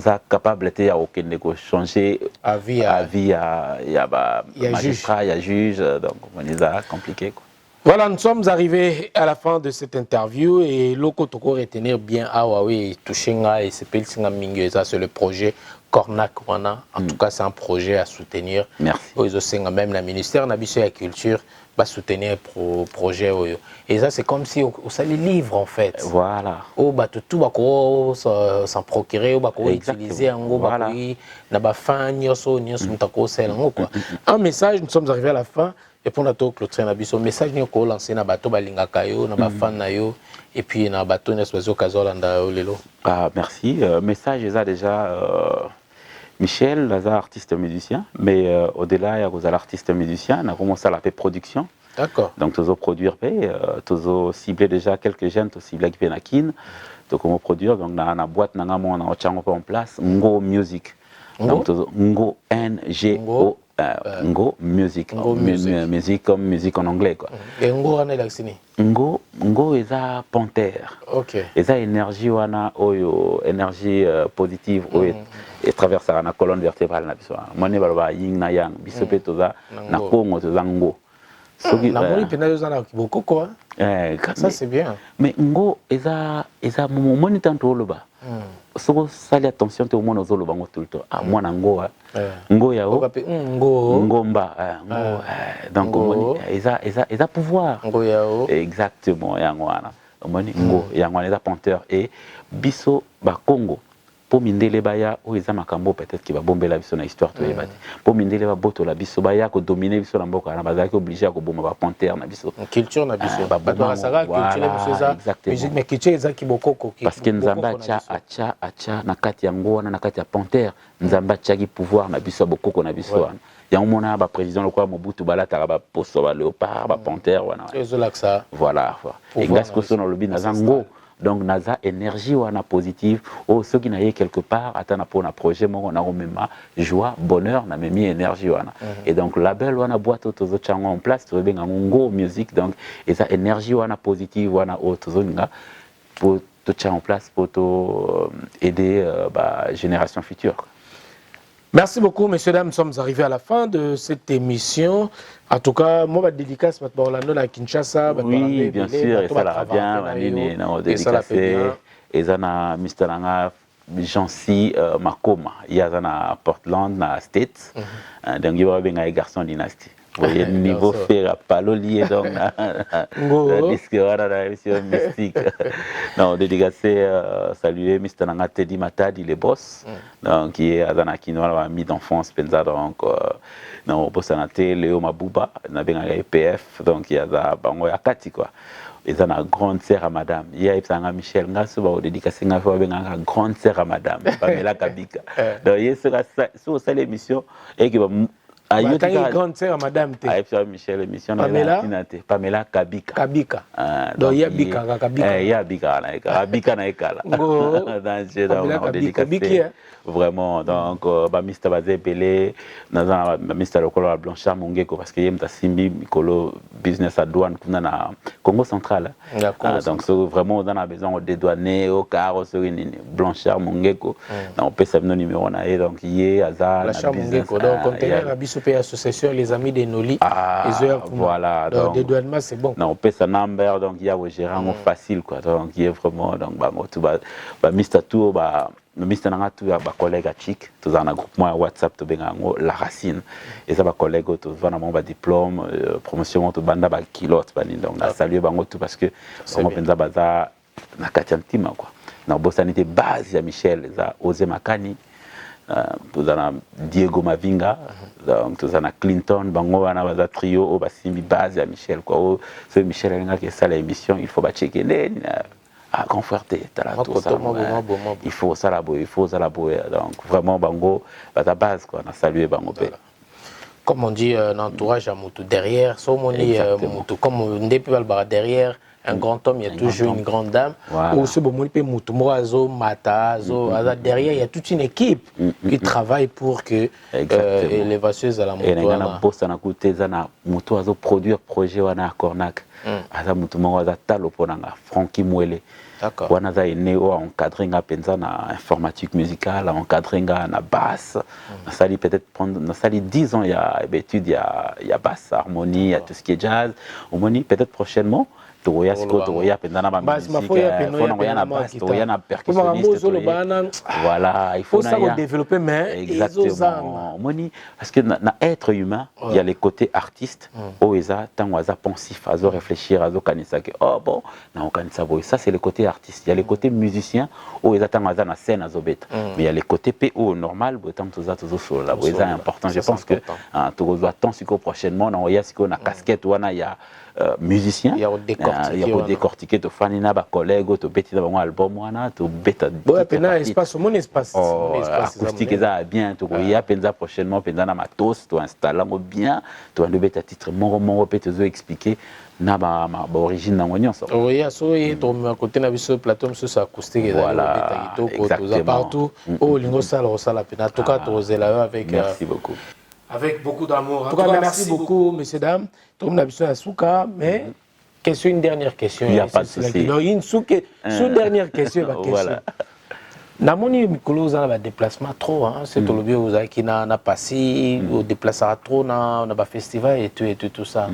ça capable de aucun changer à vie ya magistrat ya juge donc on est là compliqué quoi. Voilà, nous sommes arrivés à la fin de cette interview et loko toko retenir bien Huawei Touchenga et Sepelsinga Mingeza sur le projet Cornac Wana. En tout cas, c'est un projet à soutenir. Merci. Même la ministère de la Culture va soutenir le projet. Et ça, c'est comme si ça les livre en fait. Voilà. Tout va s'en procurer, va utiliser en gros, voilà. Un message, nous sommes arrivés à la fin. Et pour notre clôture, un message nous lancé na bato balinga kayo, na ba fan na yo, et puis na bato na sozo kazolanda lelo. Ah merci. Message est déjà Michel, là artiste musicien, mais au-delà il y a l'artiste musicien, on a commencé à la production. D'accord. Donc tous produire tous cibler déjà quelques jeunes, tous cibler qui na kin, donc comment produire donc na boîte na ngamo na ochango en place, Ngo Music. Donc tous Ngo NGO Ngo Music. Musique comme musique en anglais quoi. Et Ngo on est là sini. Ngo eza panthère. OK. Eza énergie wana oyo énergie positive oyo et traverse la colonne vertébrale na biso. Moni baloba yin na yang biso pe toza na Congo toza Ngo. La moni pena yo zana kiboko quoi. Ça c'est bien. Mais Ngo eza moni tanto loba. Soko sali attention te au moins ozoloba ngo tout le temps. Ah mwana Ngo Ngo yao ngomba ngo donc moni eza pouvoir Ngo yao exactement yango wana moni Ngo yango eza panthère et biso ba Congo po mindele baya o eza makambo peut-être ki ba bombela biso na histoire to yebati po mindele ba boto la biso baya ko dominer biso na mboka na bazaki obligé ko bomba ba panthère na biso culture na biso ba basaka culture biso za musique mais culture eza ki bokoko ki parce que nzamba acha na kati ya Ngo na kati ya panthère nzamba chaki pouvoir na biso bokoko na biso wana ya mona ba président le quoi Mobutu balata ba poso ba léopard ba panthère wana voilà et grâce que son lobby na Ngo donc naza énergie wana positive ou ceux qui n'aient quelque part atana pour un projet mon on a même joie bonheur na même énergie wana et donc label wana boîte auto chango en place tu bien Ngo Music donc et ça énergie wana positive wana auto zonga pour tout en place pour aider bah génération future. Merci beaucoup, messieurs, dames. Nous sommes arrivés à la fin de cette émission. En tout cas, moi, ma dédicace, à Kinshasa. Oui, bien sûr, et ça la bien. Et ça la fait bien. Et ça na Mr. Nanga, Jancy, Makoma. Il y a na Portland, na States. Donc, il y a un garçon dynastie. Vous voyez, niveau faire palo lié donc la disque la mission mystique. Non, dédicacé saluer Mr. Nanga Teddy Matadi les boss donc qui est à Kinoa ami d'enfance penza donc non boss anaté Léo Mabuba na benga EPF donc il y a bango ya kati quoi. Et ça na grande sœur à madame. Il y a Ipsanga Michel Ngaso ba dédicacé nga fa benga grande sœur à madame Pamela Kabika. Donc il sera sur cette émission et qui va Ah, il y a une grande sœur, madame. Ah, et puis Michel, émission Pamela Pamela Kabika. Kabika. Donc il y a Bika, Kabika. Il y a Bika, Kabika na ekala. Dans ce dans dédicacé. Vraiment, donc Mr. Bazé Pelé, dans Mr. Lokolo Blanchard Mongeko parce que y a Simbi Mikolo business à douane na Congo central. Donc vraiment on a besoin de dédouaner au car sur Blanchard Mongeko. On peut savoir numéro na et donc y a Blanchard Mongeko. Donc conteneur à Bissopé association les amis de Noli. Voilà. Donc dédouanement c'est bon. Non, on peut sa number donc il y a au gérant facile quoi. Donc il est vraiment donc tout Mr. Tour Mr. Nangatu ya ba collègue chic tous en groupement WhatsApp to bengango la racine et ça ba collègue to vana mon ba diplôme promotion to banda ba kilote bani donc na saluer bango tout parce que on penza baza na katantima quoi na bosanité base ya Michel za Ose Makani tous en Diego Mavinga donc tous en Clinton bango wana baza trio au basimbi base ya Michel quoi ce Michel alinga que ça l'émission il faut ba checker à conforter il faut ça la donc vraiment bango la base quoi on a salué bango comme on dit un entourage à moto derrière moto comme on dit derrière un grand homme il y a toujours une grande dame ou ce bon peut moto mata derrière il y a toute une équipe qui travaille pour que l'élévation à la moto et na boss na côté na moto azo produire projet wana Cornac aza moto mo aza talo ponanga Francky Mwele. D'accord. On a encadré nga penza na informatique musicale, encadré nga na basse. On sali peut-être prendre, on sali 10 ans il y a études, il y a basse, harmonie, il y a tout ce qui est jazz. On m'a dit peut-être prochainement Toya siko Toya penza na musique, faut na basse, Toya na percussionniste. Voilà, il faut ça développer mais exactement. On dit parce que na être humain, il y a les côtés artistes, oeza tangoza pensif, azo réfléchir, azo kanisa que oh bon, na on kanisa boy, ça c'est le côté artiste. Il y a les côtés musiciens, oeza tangoza na scène azo bête. Mais il y a les côtés PO normal, botam toza tozo solo. La boy c'est important. Je pense que tozo attend siko prochainement na oya siko na casquette wana il y a musicien, il y a décortiquer to fanina ba collègue to beti na bango album wana to beta espace mon espace acoustique ça bien to ya penza prochainement penza na matos to installer bien to ando beta titre moro peut te expliquer na ba origine na nyonso oya so et to à côté na biso plateau so acoustique voilà to partout au lingo sala pena to ka to zela avec merci beaucoup avec beaucoup d'amour. En tout cas, merci beaucoup, messieurs, dames. Tout le monde a besoin de souka, mais une dernière question. Il n'y a pas de souci. Une dernière question. Voilà. Namoni Mikolo za na déplacement trop c'est tout le bien vous avez qui n'a passé au déplacement trop na festival et tout ça.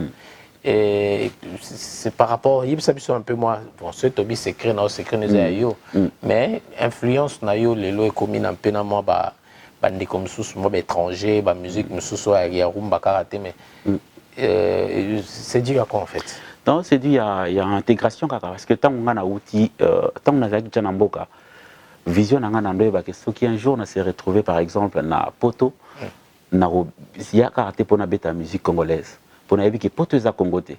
Et c'est par rapport il ça un peu moi bon ce tobi secret na secret yo mais influence na yo lelo et commis un peu na moi bandi comme sous moi étranger ba musique sous ya rumba karaté mais c'est dû à quoi en fait? Non, c'est dû à intégration parce que tant on a un outil tant on a déjà namboka vision na ngana ndo ba que ce qui un jour on s'est retrouvé par exemple na poto na ya karaté pour na beta musique congolaise pour na que poto za congoté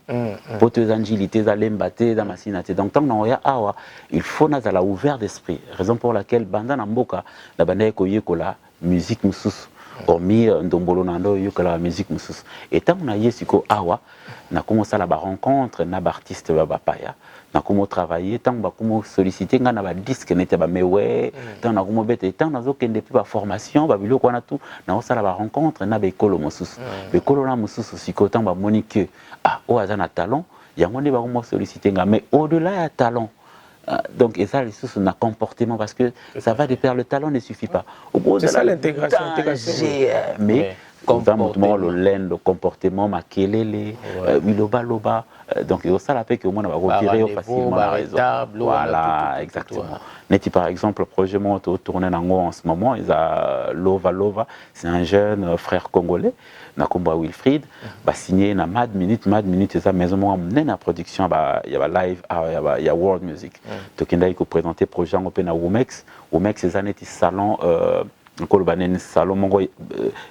poto za njilité za lembate za masinate donc tant on ya awa il faut na la ouvert d'esprit raison pour laquelle banda na mboka na banda ko yekola musique mususu hormis ndombolo nando yokola la musique mususu et tant on a yesiko awa na commencé la rencontre na artiste ba paya na comment travailler tant ba comment solliciter nga na ba disque n'était ba mewe tant na comment bête tant na zo kende pe ba formation ba biloko na tout na osala ba rencontre na ba ekolo mususu ekolo na mususu siko tant ba monique o azana talent yango ne ba comment solliciter nga mais au-delà ya talent donc et ça les sous un comportement parce que ça va de pair le talent ne suffit pas c'est ça l'intégration mais comportement le comportement makelele loba donc et ça la fait que moi on va retirer facilement la raison voilà exactement neti par exemple le projet moi tourner en ce moment ils a Lova c'est un jeune frère congolais na komba Wilfried ba signé na Mad Minute ça maison moi na production il y a live il y a world music to kenda iko présenter projet en open na Womex c'est un salon encore banen salon mongo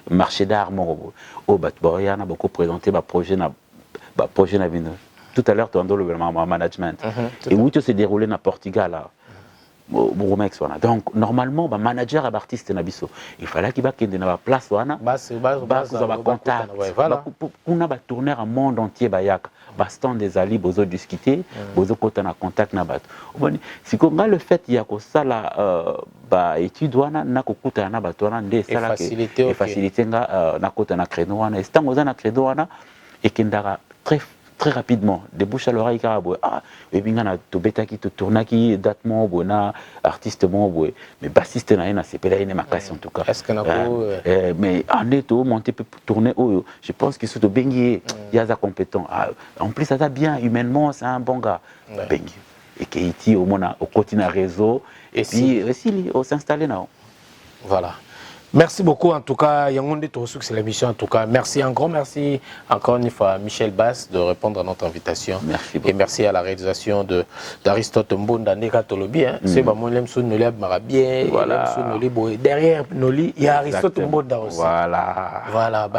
marché d'art mongo au batboya na beaucoup présenté projet na vino tout à l'heure tu as le management et où tout s'est déroulé na Portugal là Romex wana. Donc normalement ba manager à artiste na biso il fallait qu'il va kende na place wana ba contact voilà kuna ba tourner en monde entier ba yak ba stand des ali bozo discuter bozo kota na contact na bato oboni sikonga le fait ya ko sala ba étude wana na kokuta na bato wana nde sala ke faciliter nga na kota na créneau wana et tant oza na créneau wana et kendara très rapidement de bouche à l'oreille carabo et bien na to beta qui to tourna qui date mon bona artiste mon boy mais bassiste na ina c'est pas une makasi en tout cas est-ce que na mais en est monter peut tourner je pense que surtout bengi il y a ça compétent en plus ça va bien humainement c'est un bon gars bengi et qui est au mona au quotidien réseau et puis aussi on s'installer là voilà. Merci beaucoup en tout cas, Yangonde Torosuk, c'est l'émission en tout cas. Merci, un grand merci encore une fois à Michel Bass de répondre à notre invitation. Merci beaucoup. Et merci à la réalisation d'Aristote Mbonda Neka Tolobi. C'est pas moi, Lemsou Noli Marabien, derrière Noli, il y a Aristote Mbonda aussi. Voilà,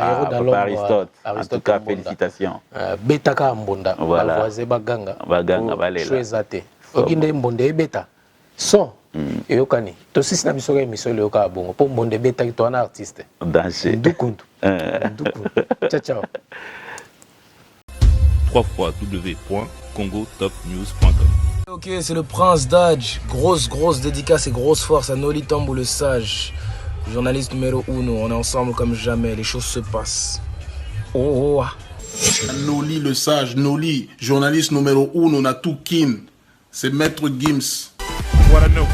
Aristote. En tout cas, félicitations. Betaka Mbonda, Balvoise Baganga, Chouezate. Okinde Mbonda et Beta. Son. Et au cani, tout si na biso ga mission le ka bongo pour monde beta qui un artiste. Danger. Dukundu. Ciao ciao. www.congotopnews.com. Ok, c'est le Prince Dodge. Grosse dédicace et grosse force à Noli Tambo le Sage. Journaliste numéro 1, on est ensemble comme jamais, les choses se passent. Noli le Sage, Noli, journaliste numéro 1, on a tout kin. C'est Maître Gims. What I know.